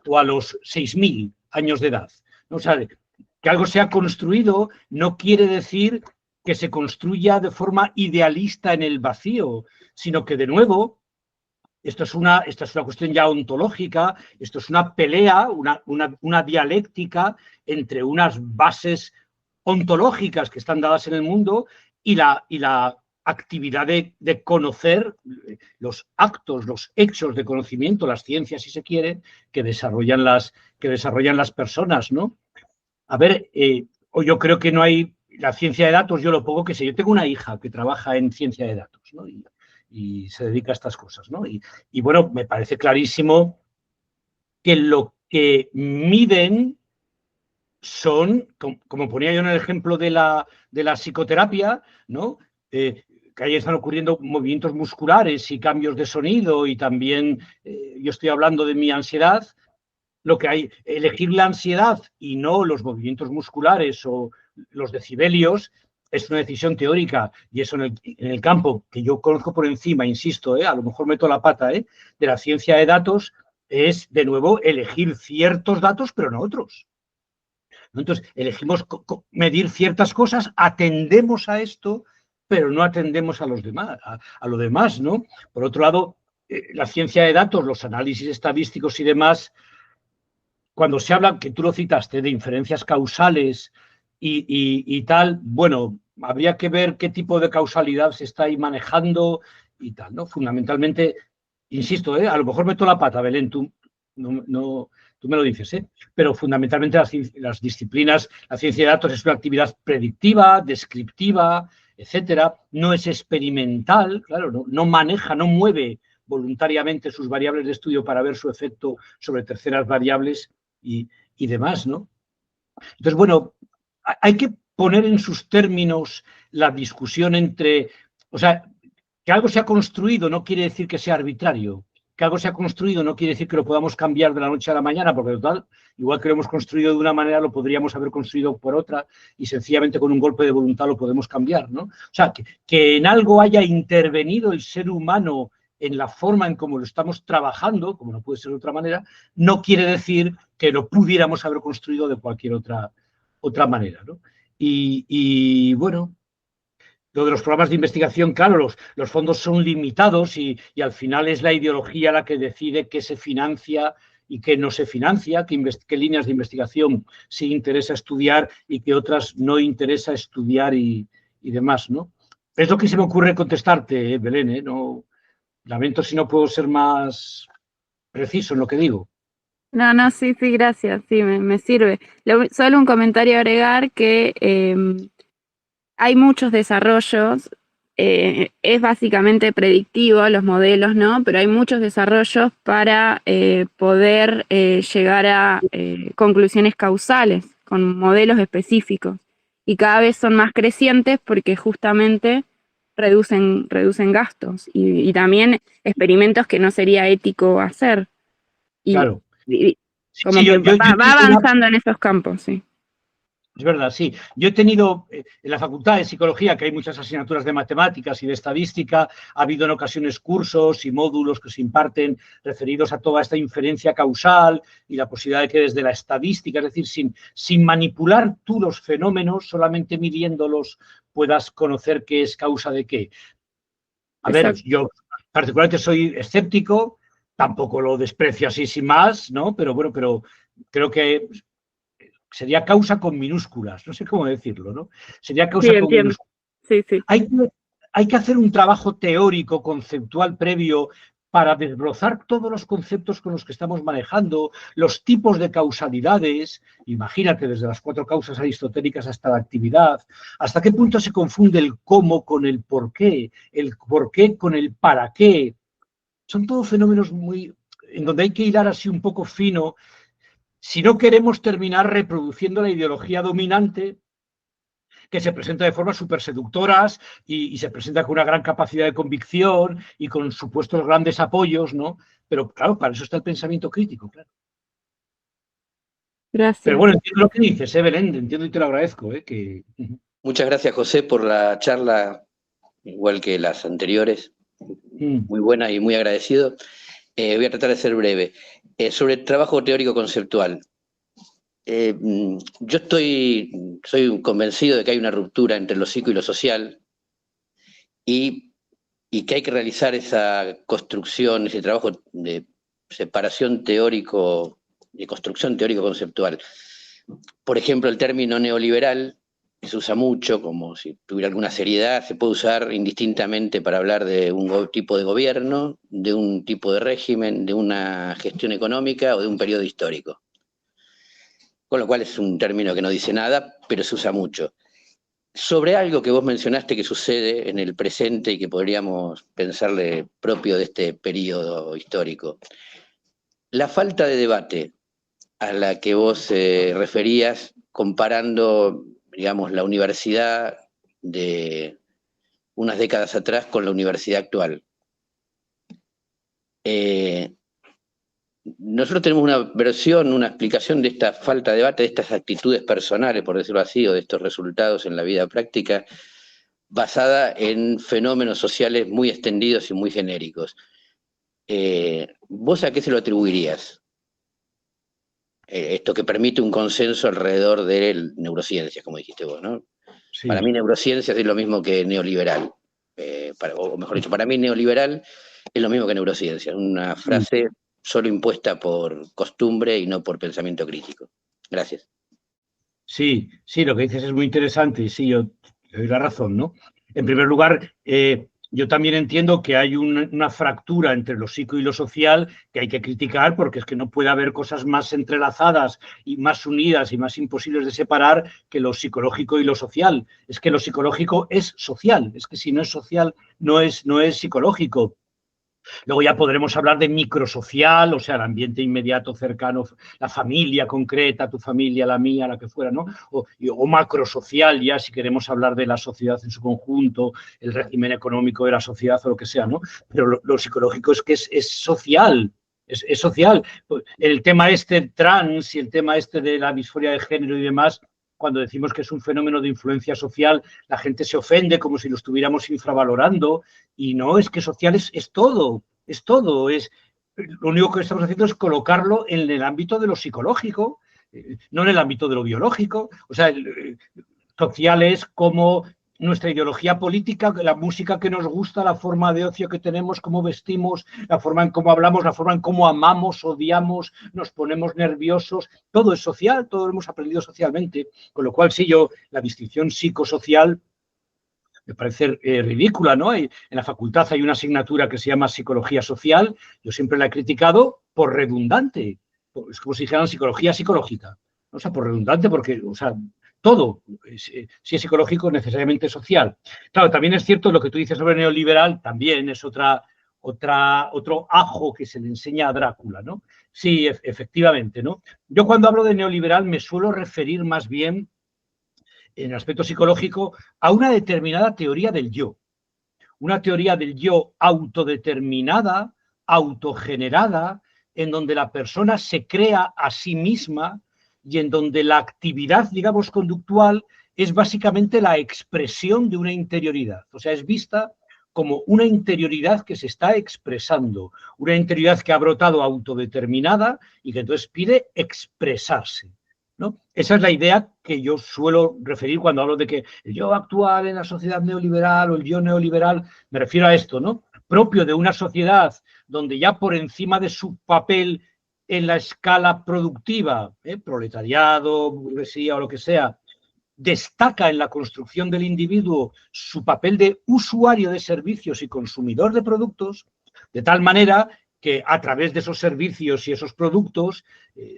o a los 6.000 años de edad, ¿no? O sea, que algo sea construido no quiere decir que se construya de forma idealista en el vacío, sino que, de nuevo, esta es una cuestión ya ontológica, esto es una pelea, una dialéctica entre unas bases ontológicas que están dadas en el mundo y la actividad de conocer los actos, los hechos de conocimiento, las ciencias, si se quiere, que desarrollan las personas, ¿no? A ver, yo creo que no hay... La ciencia de datos, yo lo poco que sé. Yo tengo una hija que trabaja en ciencia de datos, ¿no? Y se dedica a estas cosas, ¿no? Y bueno, me parece clarísimo que lo que miden son, como ponía yo en el ejemplo de la psicoterapia, ¿no? Que ahí están ocurriendo movimientos musculares y cambios de sonido, y también yo estoy hablando de mi ansiedad. Lo que hay, elegir la ansiedad y no los movimientos musculares o los decibelios, es una decisión teórica, y eso en el campo que yo conozco por encima, insisto, a lo mejor meto la pata, de la ciencia de datos, es de nuevo elegir ciertos datos, pero no otros. Entonces, elegimos medir ciertas cosas, atendemos a esto, pero no atendemos a los demás, a lo demás, ¿no? Por otro lado, la ciencia de datos, los análisis estadísticos y demás, cuando se habla, que tú lo citaste, de inferencias causales y tal, bueno, habría que ver qué tipo de causalidad se está ahí manejando y tal, ¿no? Fundamentalmente, insisto, a lo mejor meto la pata, Belén, tú me lo dices, pero fundamentalmente las disciplinas, la ciencia de datos es una actividad predictiva, descriptiva, etcétera, no es experimental, claro, no maneja, no mueve voluntariamente sus variables de estudio para ver su efecto sobre terceras variables y demás, ¿no? Entonces, bueno, hay que poner en sus términos la discusión entre, o sea, que algo se ha construido no quiere decir que sea arbitrario, que algo se ha construido no quiere decir que lo podamos cambiar de la noche a la mañana, porque total, igual que lo hemos construido de una manera, lo podríamos haber construido por otra, y sencillamente con un golpe de voluntad lo podemos cambiar, ¿no? O sea, que en algo haya intervenido el ser humano en la forma en cómo lo estamos trabajando, como no puede ser de otra manera, no quiere decir que lo pudiéramos haber construido de cualquier otra manera, ¿no? Y bueno, lo de los programas de investigación, claro, los fondos son limitados y al final es la ideología la que decide qué se financia y qué no se financia, qué líneas de investigación sí interesa estudiar y qué otras no interesa estudiar y demás, ¿no? Es lo que se me ocurre contestarte, Belén, No, lamento si no puedo ser más preciso en lo que digo. No, sí, gracias, sí, me sirve. Solo un comentario a agregar que hay muchos desarrollos, es básicamente predictivo los modelos, ¿no? Pero hay muchos desarrollos para poder llegar a conclusiones causales con modelos específicos, y cada vez son más crecientes porque justamente reducen gastos y también experimentos que no sería ético hacer. Claro. Como que va avanzando en esos campos, sí. Es verdad, sí. Yo he tenido en la Facultad de Psicología, que hay muchas asignaturas de matemáticas y de estadística, ha habido en ocasiones cursos y módulos que se imparten referidos a toda esta inferencia causal y la posibilidad de que desde la estadística, es decir, sin manipular tú los fenómenos, solamente midiéndolos puedas conocer qué es causa de qué. A ver, yo particularmente soy escéptico, tampoco lo desprecio así sin más, ¿no? Pero bueno, creo que sería causa con minúsculas, no sé cómo decirlo, ¿no? Sería causa con minúsculas. Sí. Hay que hacer un trabajo teórico, conceptual previo para desbrozar todos los conceptos con los que estamos manejando, los tipos de causalidades, imagínate, desde las 4 causas aristotélicas hasta la actividad, hasta qué punto se confunde el cómo con el por qué con el para qué. Son todos fenómenos en donde hay que hilar así un poco fino, si no queremos terminar reproduciendo la ideología dominante que se presenta de formas súper seductoras y se presenta con una gran capacidad de convicción y con supuestos grandes apoyos, ¿no? Pero claro, para eso está el pensamiento crítico, claro. Gracias. Pero bueno, entiendo lo que dices, Belén, entiendo y te lo agradezco. Muchas gracias, José, por la charla, igual que las anteriores. Muy buena y muy agradecido. Voy a tratar de ser breve. Sobre el trabajo teórico conceptual. Yo soy convencido de que hay una ruptura entre lo psico y lo social y que hay que realizar esa construcción, ese trabajo de separación teórico, de construcción teórico-conceptual. Por ejemplo, el término neoliberal se usa mucho, como si tuviera alguna seriedad, se puede usar indistintamente para hablar de un tipo de gobierno, de un tipo de régimen, de una gestión económica o de un periodo histórico. Con lo cual es un término que no dice nada, pero se usa mucho. Sobre algo que vos mencionaste que sucede en el presente y que podríamos pensarle propio de este periodo histórico. La falta de debate a la que vos referías comparando, digamos, la universidad de unas décadas atrás con la universidad actual. Nosotros tenemos una versión, una explicación de esta falta de debate, de estas actitudes personales, por decirlo así, o de estos resultados en la vida práctica, basada en fenómenos sociales muy extendidos y muy genéricos. ¿Vos a qué se lo atribuirías? Esto que permite un consenso alrededor de neurociencias, como dijiste vos, ¿no? Sí. Para mí neurociencias es lo mismo que neoliberal. O mejor dicho, para mí neoliberal es lo mismo que neurociencia. Una frase solo impuesta por costumbre y no por pensamiento crítico. Gracias. Sí, sí, lo que dices es muy interesante y sí, yo te doy la razón, ¿no? En primer lugar, yo también entiendo que hay una fractura entre lo psico y lo social que hay que criticar porque es que no puede haber cosas más entrelazadas y más unidas y más imposibles de separar que lo psicológico y lo social. Es que lo psicológico es social, es que si no es social no es psicológico. Luego ya podremos hablar de microsocial, o sea, el ambiente inmediato, cercano, la familia concreta, tu familia, la mía, la que fuera, ¿no? O macrosocial, ya si queremos hablar de la sociedad en su conjunto, el régimen económico de la sociedad o lo que sea, ¿no? Pero lo psicológico es que es social. Es social. El tema este trans y el tema este de la disforia de género y demás, cuando decimos que es un fenómeno de influencia social, la gente se ofende como si lo estuviéramos infravalorando, y no, es que social es todo, lo único que estamos haciendo es colocarlo en el ámbito de lo psicológico, no en el ámbito de lo biológico. O sea, social es como nuestra ideología política, la música que nos gusta, la forma de ocio que tenemos, cómo vestimos, la forma en cómo hablamos, la forma en cómo amamos, odiamos, nos ponemos nerviosos, todo es social, todo lo hemos aprendido socialmente, con lo cual sí, yo, la distinción psicosocial me parece ridícula, ¿no? En la facultad hay una asignatura que se llama psicología social, yo siempre la he criticado por redundante, es como si dijeran psicología psicológica, o sea, por redundante, porque, o sea, todo, si es psicológico, necesariamente social. Claro, también es cierto lo que tú dices sobre neoliberal, también es otro ajo que se le enseña a Drácula, ¿no? Sí, efectivamente, ¿no? Yo cuando hablo de neoliberal me suelo referir más bien, en el aspecto psicológico, a una determinada teoría del yo. Una teoría del yo autodeterminada, autogenerada, en donde la persona se crea a sí misma y en donde la actividad, digamos, conductual es básicamente la expresión de una interioridad. O sea, es vista como una interioridad que se está expresando, una interioridad que ha brotado autodeterminada y que entonces pide expresarse, ¿no? Esa es la idea que yo suelo referir cuando hablo de que el yo actual en la sociedad neoliberal o el yo neoliberal, me refiero a esto, ¿no? Propio de una sociedad donde ya por encima de su papel en la escala productiva, proletariado, burguesía o lo que sea, destaca en la construcción del individuo su papel de usuario de servicios y consumidor de productos, de tal manera que a través de esos servicios y esos productos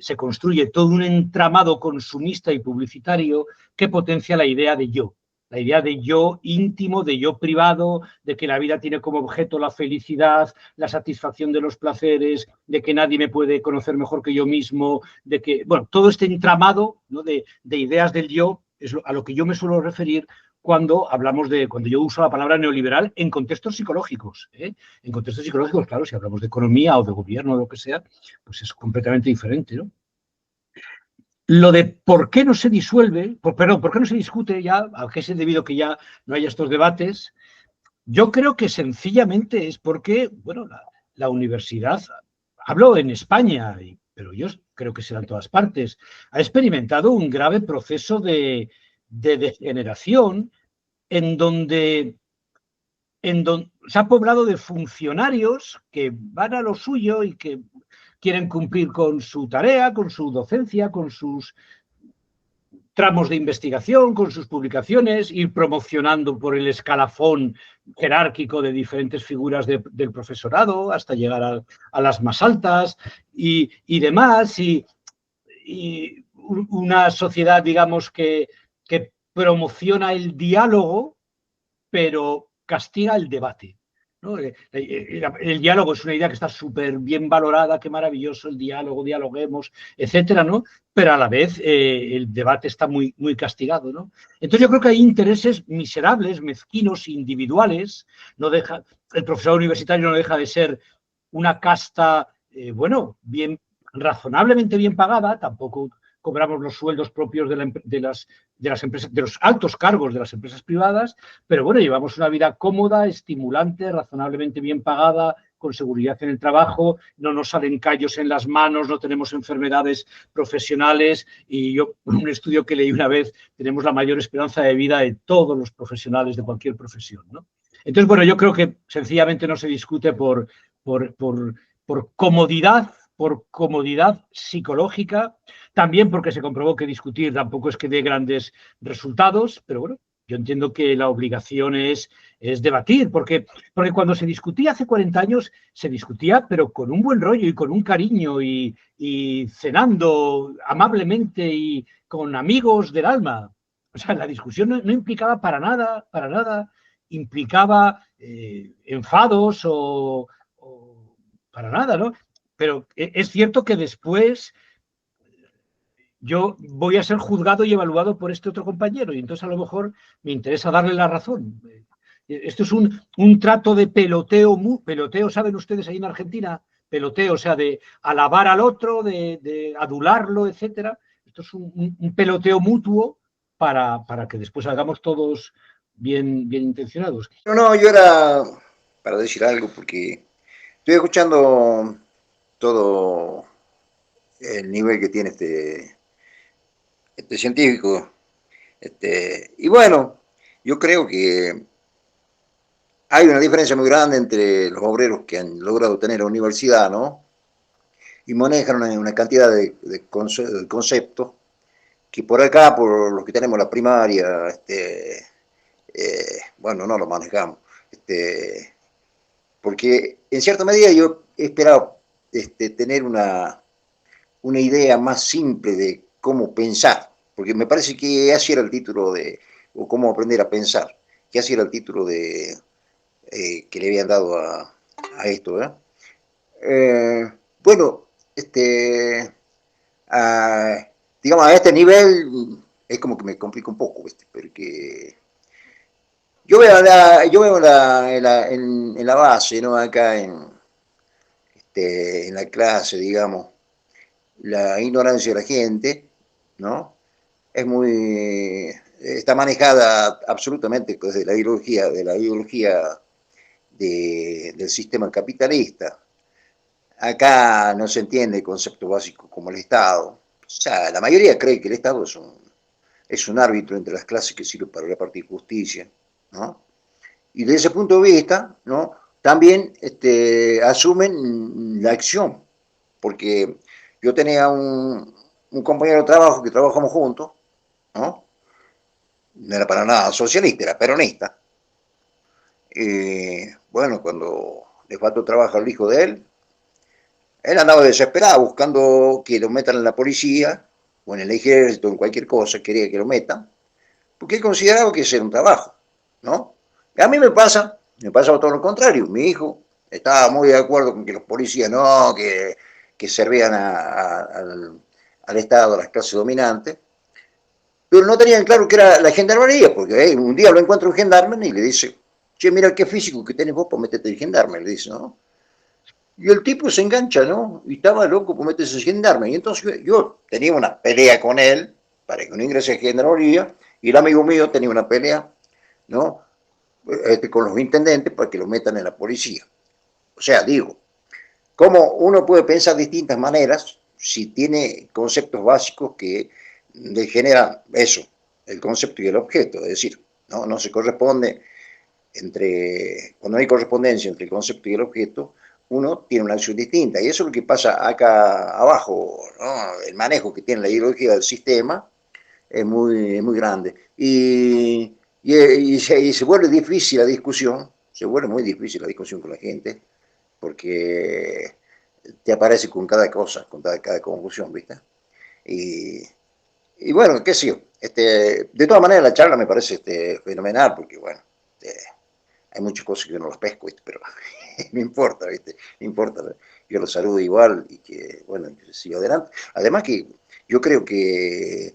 se construye todo un entramado consumista y publicitario que potencia la idea de yo. La idea de yo íntimo, de yo privado, de que la vida tiene como objeto la felicidad, la satisfacción de los placeres, de que nadie me puede conocer mejor que yo mismo, de que, bueno, todo este entramado, ¿no?, de ideas del yo es a lo que yo me suelo referir cuando yo uso la palabra neoliberal en contextos psicológicos. En contextos psicológicos, claro, si hablamos de economía o de gobierno o lo que sea, pues es completamente diferente, ¿no? Lo de por qué no se disuelve, por qué no se discute ya, a qué es debido que ya no haya estos debates, yo creo que sencillamente es porque, bueno, la universidad, hablo en España, pero yo creo que será en todas partes, ha experimentado un grave proceso de degeneración en donde se ha poblado de funcionarios que van a lo suyo y que quieren cumplir con su tarea, con su docencia, con sus tramos de investigación con sus publicaciones, ir promocionando por el escalafón jerárquico de diferentes figuras del profesorado hasta llegar a las más altas y demás, y una sociedad, digamos, que promociona el diálogo, pero castiga el debate, ¿no? El diálogo es una idea que está súper bien valorada, qué maravilloso el diálogo, dialoguemos, etcétera, ¿no? Pero a la vez el debate está muy, muy castigado, ¿no? Entonces yo creo que hay intereses miserables, mezquinos, individuales. El profesor universitario no deja de ser una casta, bueno, razonablemente bien pagada, tampoco cobramos los sueldos propios de las empresas, de los altos cargos de las empresas privadas, pero bueno, llevamos una vida cómoda, estimulante, razonablemente bien pagada, con seguridad en el trabajo, no nos salen callos en las manos, no tenemos enfermedades profesionales, y yo, un estudio que leí una vez, tenemos la mayor esperanza de vida de todos los profesionales de cualquier profesión, ¿no? Entonces, bueno, yo creo que sencillamente no se discute por comodidad psicológica, también porque se comprobó que discutir tampoco es que dé grandes resultados, pero bueno, yo entiendo que la obligación es debatir, porque cuando se discutía hace 40 años, se discutía, pero con un buen rollo y con un cariño y cenando amablemente y con amigos del alma. O sea, la discusión no implicaba para nada, implicaba enfados o para nada, ¿no? Pero es cierto que después yo voy a ser juzgado y evaluado por este otro compañero, y entonces a lo mejor me interesa darle la razón. Esto es un trato de peloteo, ¿saben ustedes ahí en Argentina? Peloteo, o sea, de alabar al otro, de adularlo, etcétera. Esto es un peloteo mutuo para que después salgamos todos bien intencionados. No, yo era para decir algo, porque estoy escuchando todo el nivel que tiene este científico. Y bueno, yo creo que hay una diferencia muy grande entre los obreros que han logrado tener la universidad, ¿no? Y manejan una cantidad de conceptos que por acá, por los que tenemos la primaria, bueno, no lo manejamos. Porque en cierta medida yo he esperado tener una idea más simple de cómo pensar, porque me parece que así era el título o cómo aprender a pensar, que así era el título que le habían dado a esto, bueno, digamos, a este nivel es como que me complica un poco, porque yo veo en la base, ¿no? Acá en la clase, digamos, la ignorancia de la gente, ¿no? Está manejada absolutamente desde la ideología del sistema capitalista. Acá no se entiende el concepto básico como el Estado. O sea, la mayoría cree que el Estado es un árbitro entre las clases que sirve para repartir justicia, ¿no? Y desde ese punto de vista, ¿no? También asumen la acción, porque yo tenía un compañero de trabajo que trabajamos juntos, ¿no? No era para nada socialista, era peronista. Bueno, cuando le faltó trabajo al hijo de él andaba desesperado buscando que lo metan en la policía o en el ejército, en cualquier cosa, quería que lo metan, porque él consideraba que ese era un trabajo, ¿no? Y a mí me pasaba todo lo contrario. Mi hijo estaba muy de acuerdo con que los policías no, que servían al Estado, a las clases dominantes, pero no tenían claro que era la gendarmería, porque un día lo encuentra un gendarme y le dice: che, mira qué físico que tenés vos para meterte de gendarme, le dice, ¿no? Y el tipo se engancha, ¿no? Y estaba loco por meterse de gendarme. Y entonces yo tenía una pelea con él para que no ingrese a gendarmería, y el amigo mío tenía una pelea, ¿no? Con los intendentes para que lo metan en la policía. O sea, digo, ¿cómo uno puede pensar de distintas maneras si tiene conceptos básicos que le generan eso, el concepto y el objeto? Es decir, no se corresponde cuando hay correspondencia entre el concepto y el objeto, uno tiene una acción distinta. Y eso es lo que pasa acá abajo, ¿no? El manejo que tiene la ideología del sistema, es muy grande. Y se vuelve difícil la discusión, se vuelve muy difícil la discusión con la gente, porque te aparece con cada cosa, con cada confusión, ¿viste? Y bueno, qué sé yo, de todas maneras la charla me parece fenomenal, porque bueno, hay muchas cosas que yo no las pesco, ¿viste? Pero me importa, ¿viste? Me importa, yo los saludo igual y que, bueno, sigo adelante. Además que yo creo que,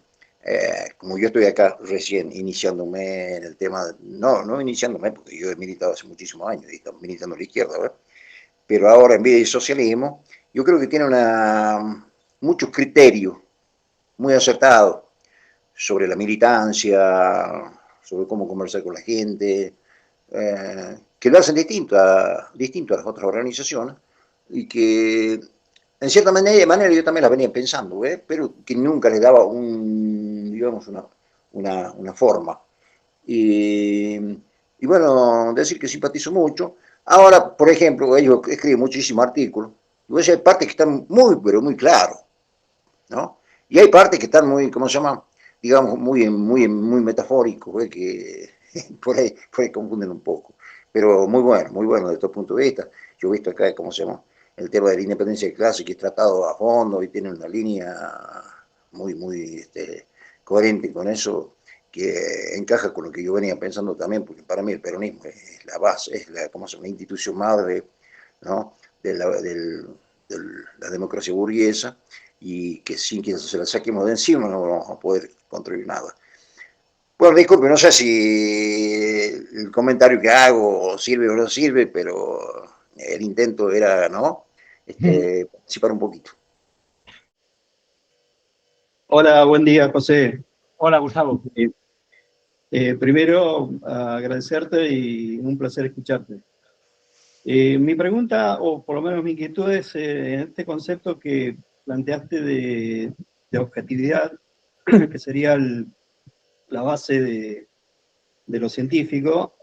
como yo estoy acá recién iniciándome en el tema, no iniciándome, porque yo he militado hace muchísimos años y estamos militando a la izquierda, ¿verdad? Pero ahora en vez de socialismo, yo creo que tiene muchos criterios muy acertados sobre la militancia, sobre cómo conversar con la gente, que lo hacen distinto a las otras organizaciones y que en cierta manera yo también la venía pensando, pero que nunca le daba digamos, una forma. Y bueno, decir que simpatizo mucho. Ahora, por ejemplo, ellos escriben muchísimos artículos, y hay partes que están muy, pero muy claros, ¿no? Y hay partes que están muy, ¿cómo se llama? Digamos, muy metafóricos, que por ahí confunden un poco. Pero muy bueno desde todo punto de vista. Yo he visto acá, ¿cómo se llama? El tema de la independencia de clase, que es tratado a fondo y tiene una línea muy coherente con eso, que encaja con lo que yo venía pensando también, porque para mí el peronismo es la base, es la institución madre, ¿no? de la democracia burguesa, y que sin que se la saquemos de encima no vamos a poder construir nada. Bueno, disculpe, no sé si el comentario que hago sirve o no sirve, pero el intento era, ¿no? Participar un poquito. Hola, buen día, José. Hola, Gustavo. Primero, agradecerte y un placer escucharte. Mi pregunta, o por lo menos mi inquietud, es en este concepto que planteaste de objetividad, que sería la base de lo científico.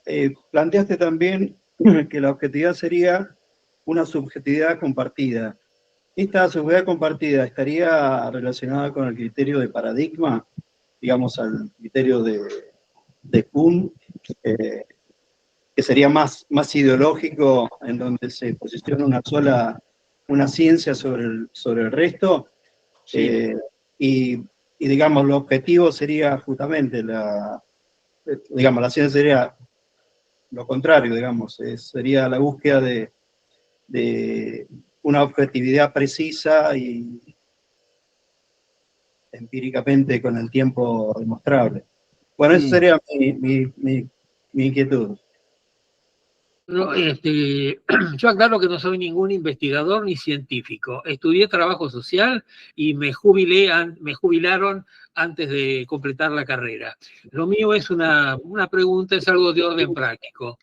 Planteaste también que la objetividad sería una subjetividad compartida. ¿Esta subjetividad compartida estaría relacionada con el criterio de paradigma, digamos, al criterio de Kuhn, que sería más ideológico, en donde se posiciona una ciencia sobre el resto? Sí. Y digamos, lo objetivo sería justamente la ciencia sería lo contrario, digamos, sería la búsqueda de una objetividad precisa y empíricamente con el tiempo demostrable. Bueno, esa sería mi inquietud. No, yo aclaro que no soy ningún investigador ni científico. Estudié trabajo social y me jubilaron antes de completar la carrera. Lo mío es una pregunta, es algo de orden práctico.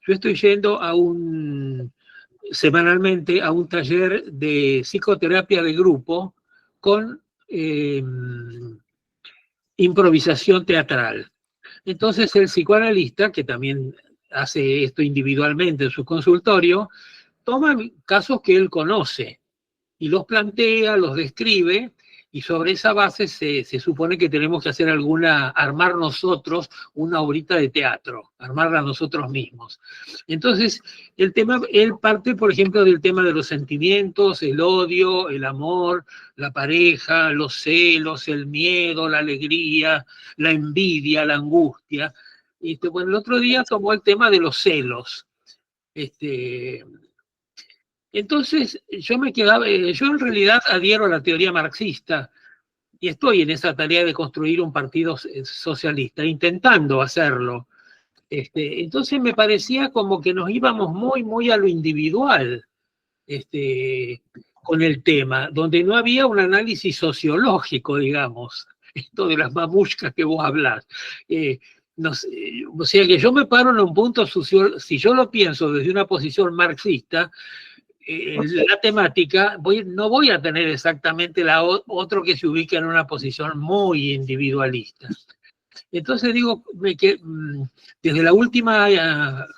Yo estoy yendo semanalmente a un taller de psicoterapia de grupo con improvisación teatral. Entonces el psicoanalista, que también hace esto individualmente en su consultorio, toma casos que él conoce y los plantea, los describe, y sobre esa base se supone que tenemos que hacer armar nosotros una obrita de teatro, armarla nosotros mismos. Entonces, él parte, por ejemplo, del tema de los sentimientos, el odio, el amor, la pareja, los celos, el miedo, la alegría, la envidia, la angustia. Bueno, el otro día tomó el tema de los celos. Entonces, yo en realidad adhiero a la teoría marxista y estoy en esa tarea de construir un partido socialista, intentando hacerlo. Entonces me parecía como que nos íbamos muy a lo individual con el tema, donde no había un análisis sociológico, digamos, esto de las mamushkas que vos hablás. No sé, o sea que yo me paro en un punto si yo lo pienso desde una posición marxista, la temática, no voy a tener exactamente otro que se ubica en una posición muy individualista. Entonces digo, desde la última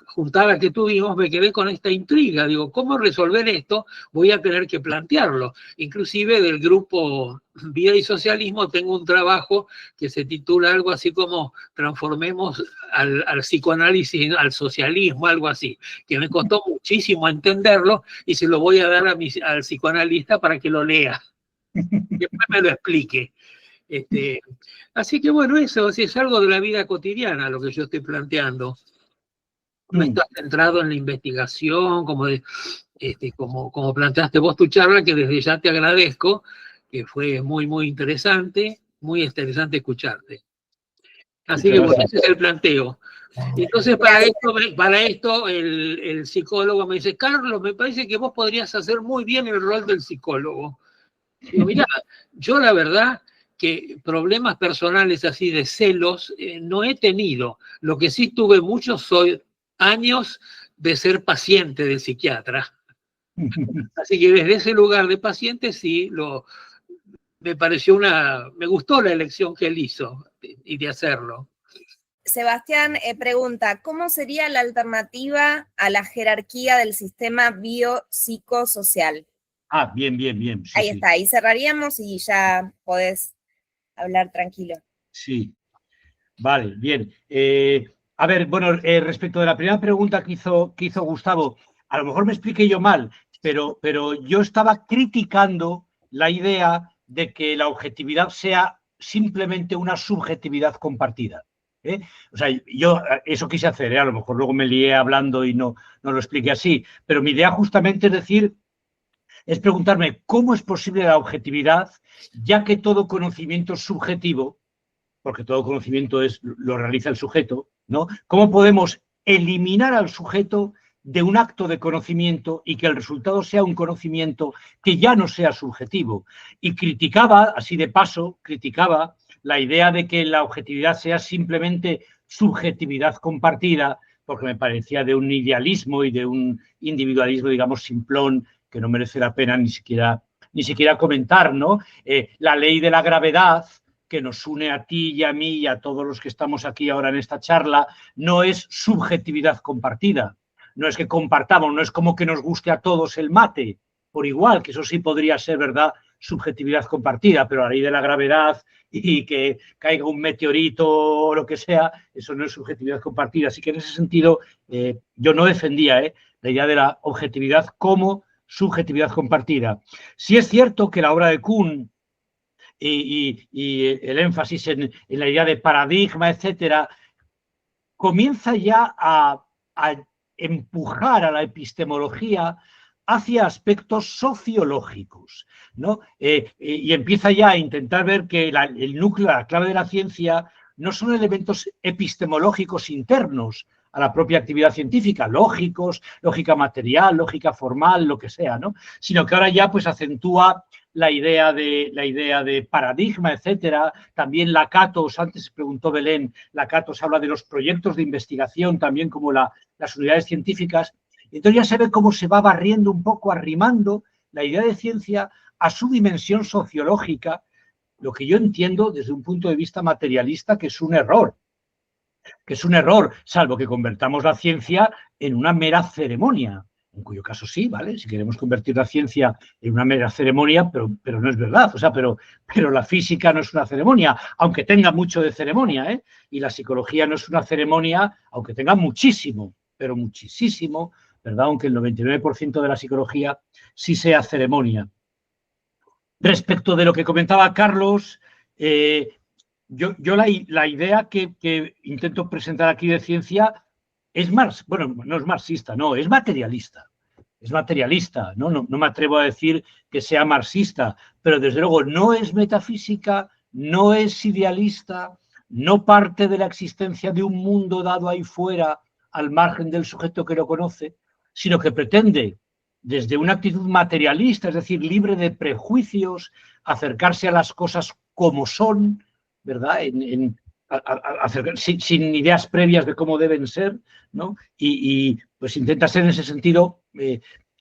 juntada que tuvimos me quedé con esta intriga. Digo, ¿cómo resolver esto? Voy a tener que plantearlo. Inclusive del grupo Vida y Socialismo tengo un trabajo que se titula algo así como Transformemos al psicoanálisis al socialismo, algo así, que me costó muchísimo entenderlo y se lo voy a dar al psicoanalista para que lo lea. Después me lo explique. Así que bueno, eso es algo de la vida cotidiana lo que yo estoy planteando. No está centrado en la investigación, como planteaste vos tu charla, que desde ya te agradezco, que fue muy, muy interesante escucharte. Así que bueno, ese es el planteo. Entonces, para esto el psicólogo me dice, Carlos, me parece que vos podrías hacer muy bien el rol del psicólogo. Digo, mirá, yo la verdad que problemas personales así de celos no he tenido. Lo que sí tuve muchos años de ser paciente del psiquiatra. Así que desde ese lugar de paciente sí, me gustó la elección que él hizo y de hacerlo. Sebastián pregunta, ¿cómo sería la alternativa a la jerarquía del sistema biopsicosocial? Ah, bien. Sí, ahí está, ahí cerraríamos y ya podés hablar tranquilo. Sí, vale, bien. A ver, bueno, respecto de la primera pregunta que hizo Gustavo, a lo mejor me expliqué yo mal, pero yo estaba criticando la idea de que la objetividad sea simplemente una subjetividad compartida. O sea, yo eso quise hacer, a lo mejor luego me lié hablando y no lo expliqué así, pero mi idea justamente es preguntarme cómo es posible la objetividad, ya que todo conocimiento es subjetivo, porque todo conocimiento lo realiza el sujeto, ¿no? ¿Cómo podemos eliminar al sujeto de un acto de conocimiento y que el resultado sea un conocimiento que ya no sea subjetivo? Y criticaba, así de paso, la idea de que la objetividad sea simplemente subjetividad compartida, porque me parecía de un idealismo y de un individualismo, digamos, simplón, que no merece la pena ni siquiera comentar, ¿no? La ley de la gravedad, que nos une a ti y a mí y a todos los que estamos aquí ahora en esta charla, no es subjetividad compartida. No es que compartamos, no es como que nos guste a todos el mate, por igual, que eso sí podría ser, ¿verdad?, subjetividad compartida, pero la ley de la gravedad y que caiga un meteorito o lo que sea, eso no es subjetividad compartida. Así que en ese sentido yo no defendía la idea de la objetividad como subjetividad compartida. Sí es cierto que la obra de Kuhn y el énfasis en la idea de paradigma, etcétera, comienza ya a empujar a la epistemología hacia aspectos sociológicos, ¿no? Y empieza ya a intentar ver que el núcleo, la clave de la ciencia, no son elementos epistemológicos internos a la propia actividad científica, lógicos, lógica material, lógica formal, lo que sea, ¿no? Sino que ahora ya pues acentúa la idea de paradigma, etcétera. También Lakatos, antes se preguntó Belén, Lakatos habla de los proyectos de investigación, también como las unidades científicas. Entonces ya se ve cómo se va barriendo un poco, arrimando la idea de ciencia a su dimensión sociológica, lo que yo entiendo desde un punto de vista materialista que es un error. Salvo que convertamos la ciencia en una mera ceremonia, en cuyo caso sí, ¿vale? Si queremos convertir la ciencia en una mera ceremonia, pero no es verdad, o sea, pero la física no es una ceremonia, aunque tenga mucho de ceremonia, y la psicología no es una ceremonia, aunque tenga muchísimo, pero muchísimo, ¿verdad? Aunque el 99% de la psicología sí sea ceremonia. Respecto de lo que comentaba Carlos, yo la idea que intento presentar aquí de ciencia es no es marxista, no, es materialista. Es materialista, ¿no? No me atrevo a decir que sea marxista, pero desde luego no es metafísica, no es idealista, no parte de la existencia de un mundo dado ahí fuera al margen del sujeto que lo conoce, sino que pretende, desde una actitud materialista, es decir, libre de prejuicios, acercarse a las cosas como son, ¿verdad? Sin ideas previas de cómo deben ser, ¿no? Y pues intenta ser en ese sentido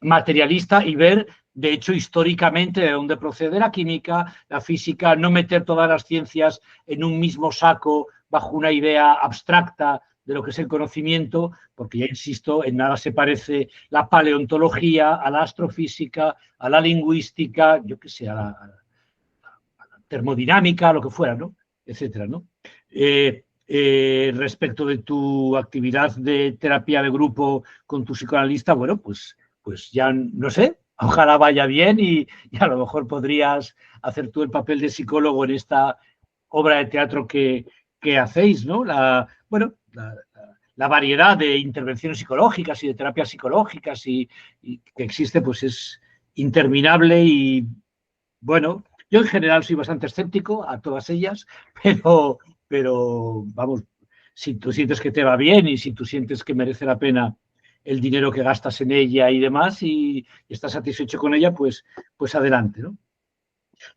materialista y ver, de hecho, históricamente de dónde procede la química, la física, no meter todas las ciencias en un mismo saco bajo una idea abstracta de lo que es el conocimiento, porque ya insisto, en nada se parece la paleontología a la astrofísica, a la lingüística, yo qué sé, a la termodinámica, a lo que fuera, ¿no? Etcétera, ¿no? Respecto de tu actividad de terapia de grupo con tu psicoanalista, bueno, pues ya no sé, ojalá vaya bien y a lo mejor podrías hacer tú el papel de psicólogo en esta obra de teatro que hacéis, ¿no? La variedad de intervenciones psicológicas y de terapias psicológicas y que existe, pues es interminable y, bueno, yo en general soy bastante escéptico a todas ellas, pero vamos, si tú sientes que te va bien y si tú sientes que merece la pena el dinero que gastas en ella y demás y estás satisfecho con ella, pues adelante, ¿no?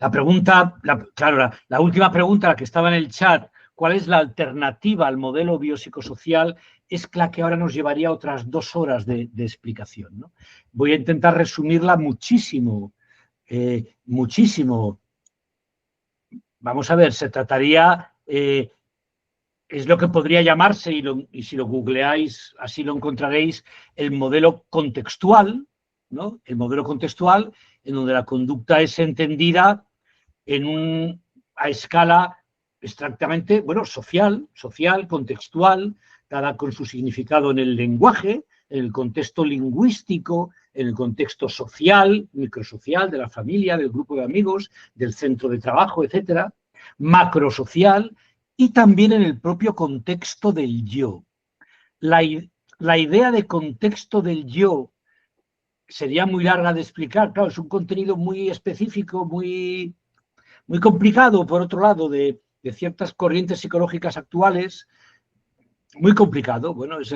La pregunta, claro, la última pregunta, la que estaba en el chat, ¿cuál es la alternativa al modelo biopsicosocial? Es la que ahora nos llevaría otras 2 horas de explicación, ¿no? Voy a intentar resumirla muchísimo, muchísimo. Vamos a ver, se trataría, es lo que podría llamarse, y si lo googleáis así lo encontraréis, el modelo contextual, ¿no? El modelo contextual en donde la conducta es entendida a escala estrictamente, bueno, social, contextual, dada con su significado en el lenguaje, en el contexto lingüístico, en el contexto social, microsocial, de la familia, del grupo de amigos, del centro de trabajo, etcétera, macrosocial y también en el propio contexto del yo. La idea de contexto del yo sería muy larga de explicar, claro, es un contenido muy específico, muy complicado, por otro lado, de ciertas corrientes psicológicas actuales, muy complicado. Bueno, es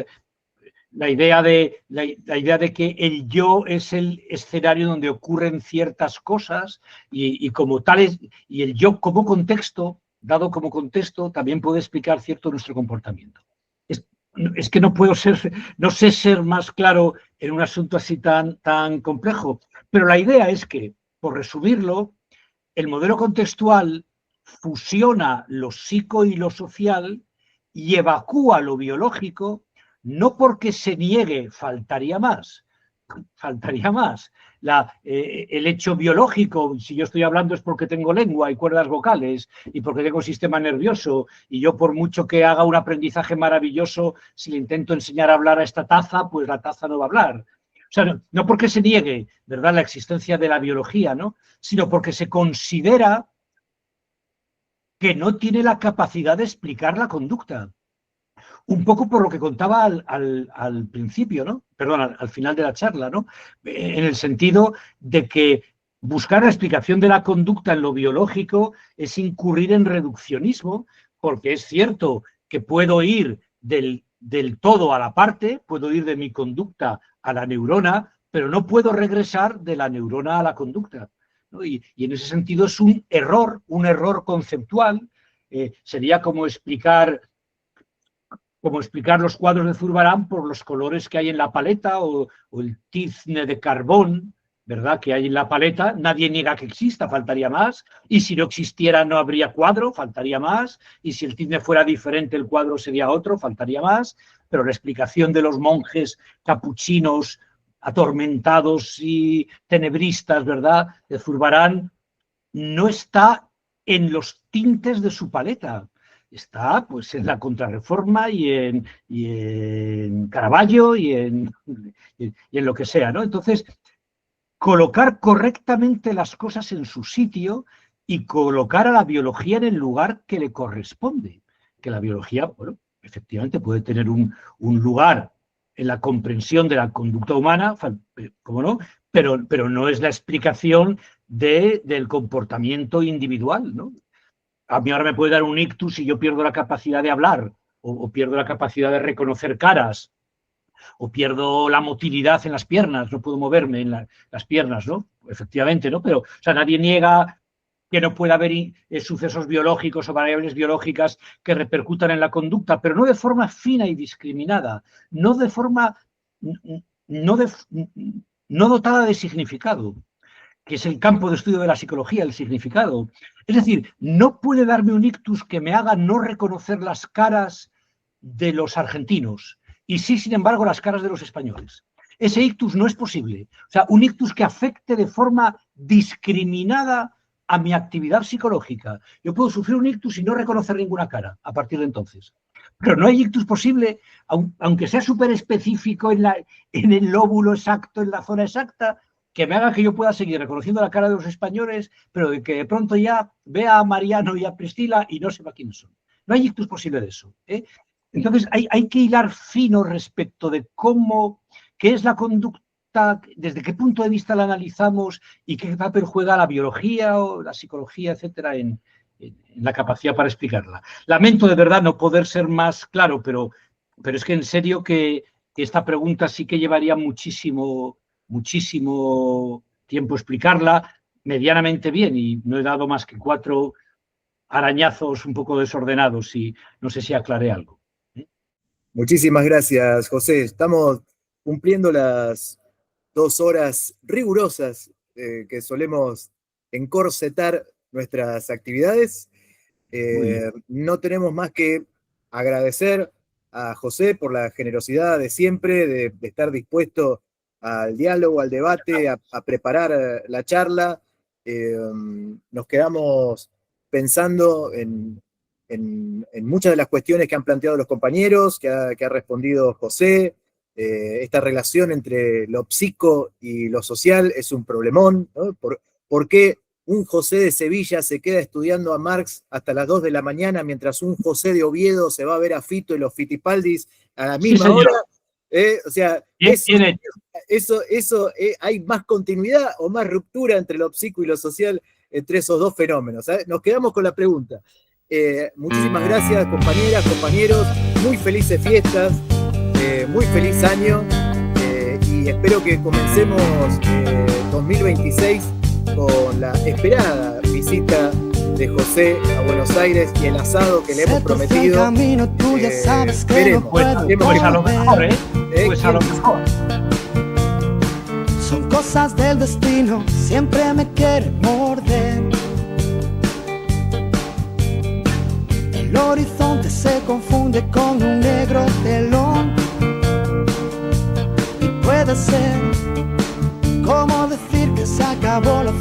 la idea de que el yo es el escenario donde ocurren ciertas cosas y como tales, y el yo como contexto, dado como contexto, también puede explicar cierto nuestro comportamiento. Es que no sé ser más claro en un asunto así tan complejo, pero la idea es que, por resumirlo, el modelo contextual fusiona lo psico y lo social y evacúa lo biológico, no porque se niegue, faltaría más. El hecho biológico, si yo estoy hablando es porque tengo lengua y cuerdas vocales y porque tengo sistema nervioso y yo por mucho que haga un aprendizaje maravilloso, si le intento enseñar a hablar a esta taza, pues la taza no va a hablar. O sea, no porque se niegue, ¿verdad?, la existencia de la biología, ¿no?, sino porque se considera que no tiene la capacidad de explicar la conducta. Un poco por lo que contaba al principio, ¿no? Perdón, al final de la charla, ¿no? En el sentido de que buscar la explicación de la conducta en lo biológico es incurrir en reduccionismo, porque es cierto que puedo ir del todo a la parte, puedo ir de mi conducta a la neurona, pero no puedo regresar de la neurona a la conducta, ¿no? Y en ese sentido es un error conceptual. Sería como explicar los cuadros de Zurbarán por los colores que hay en la paleta o el tizne de carbón, ¿verdad?, que hay en la paleta. Nadie niega que exista, faltaría más. Y si no existiera no habría cuadro, faltaría más. Y si el tizne fuera diferente, el cuadro sería otro, faltaría más. Pero la explicación de los monjes capuchinos atormentados y tenebristas, ¿verdad?, de Zurbarán, no está en los tintes de su paleta. Está pues en la Contrarreforma y en Caravaggio y en lo que sea, ¿no? Entonces, colocar correctamente las cosas en su sitio y colocar a la biología en el lugar que le corresponde. Que la biología, bueno, efectivamente puede tener un lugar en la comprensión de la conducta humana, ¿cómo no? Pero no es la explicación del comportamiento individual, ¿no? A mí ahora me puede dar un ictus si yo pierdo la capacidad de hablar o pierdo la capacidad de reconocer caras o pierdo la motilidad en las piernas, no puedo moverme en las piernas, ¿no? Efectivamente, ¿no? Pero, o sea, nadie niega que no pueda haber sucesos biológicos o variables biológicas que repercutan en la conducta, pero no de forma fina y discriminada, no dotada de significado. que es el campo de estudio de la psicología, el significado. Es decir, no puede darme un ictus que me haga no reconocer las caras de los argentinos y sí, sin embargo, las caras de los españoles. Ese ictus no es posible. O sea, un ictus que afecte de forma discriminada a mi actividad psicológica. Yo puedo sufrir un ictus y no reconocer ninguna cara a partir de entonces. Pero no hay ictus posible, aunque sea súper específico en el lóbulo exacto, en la zona exacta, que me haga que yo pueda seguir reconociendo la cara de los españoles, pero de que de pronto ya vea a Mariano y a Priscila y no sepa quiénes son. No hay ictus posible de eso. Entonces hay que hilar fino respecto de qué es la conducta, desde qué punto de vista la analizamos y qué papel juega la biología o la psicología, etcétera, en la capacidad para explicarla. Lamento de verdad no poder ser más claro, pero es que en serio que esta pregunta sí que llevaría muchísimo tiempo explicarla medianamente bien y no he dado más que 4 arañazos un poco desordenados y no sé si aclaré algo. Muchísimas gracias, José. Estamos cumpliendo las 2 horas rigurosas que solemos encorsetar nuestras actividades. No tenemos más que agradecer a José por la generosidad de siempre, de estar dispuesto al diálogo, al debate, a preparar la charla. Nos quedamos pensando en muchas de las cuestiones que han planteado los compañeros, que ha respondido José. Esta relación entre lo psico y lo social es un problemón, ¿no? ¿Por qué un José de Sevilla se queda estudiando a Marx hasta las 2 de la mañana, mientras un José de Oviedo se va a ver a Fito y los Fitipaldis a la misma hora? O sea, ¿hay más continuidad o más ruptura entre lo psico y lo social entre esos 2 fenómenos? Nos quedamos con la pregunta. Muchísimas gracias, compañeras, compañeros. Muy felices fiestas, muy feliz año y espero que comencemos 2026 con la esperada visita de José a Buenos Aires y el asado que le hemos prometido. Veremos, pues a lo mejor, pues a lo mejor. Son cosas del destino, siempre me quiere morder. El horizonte se confunde con un negro telón. Y puede ser como decir que se acabó la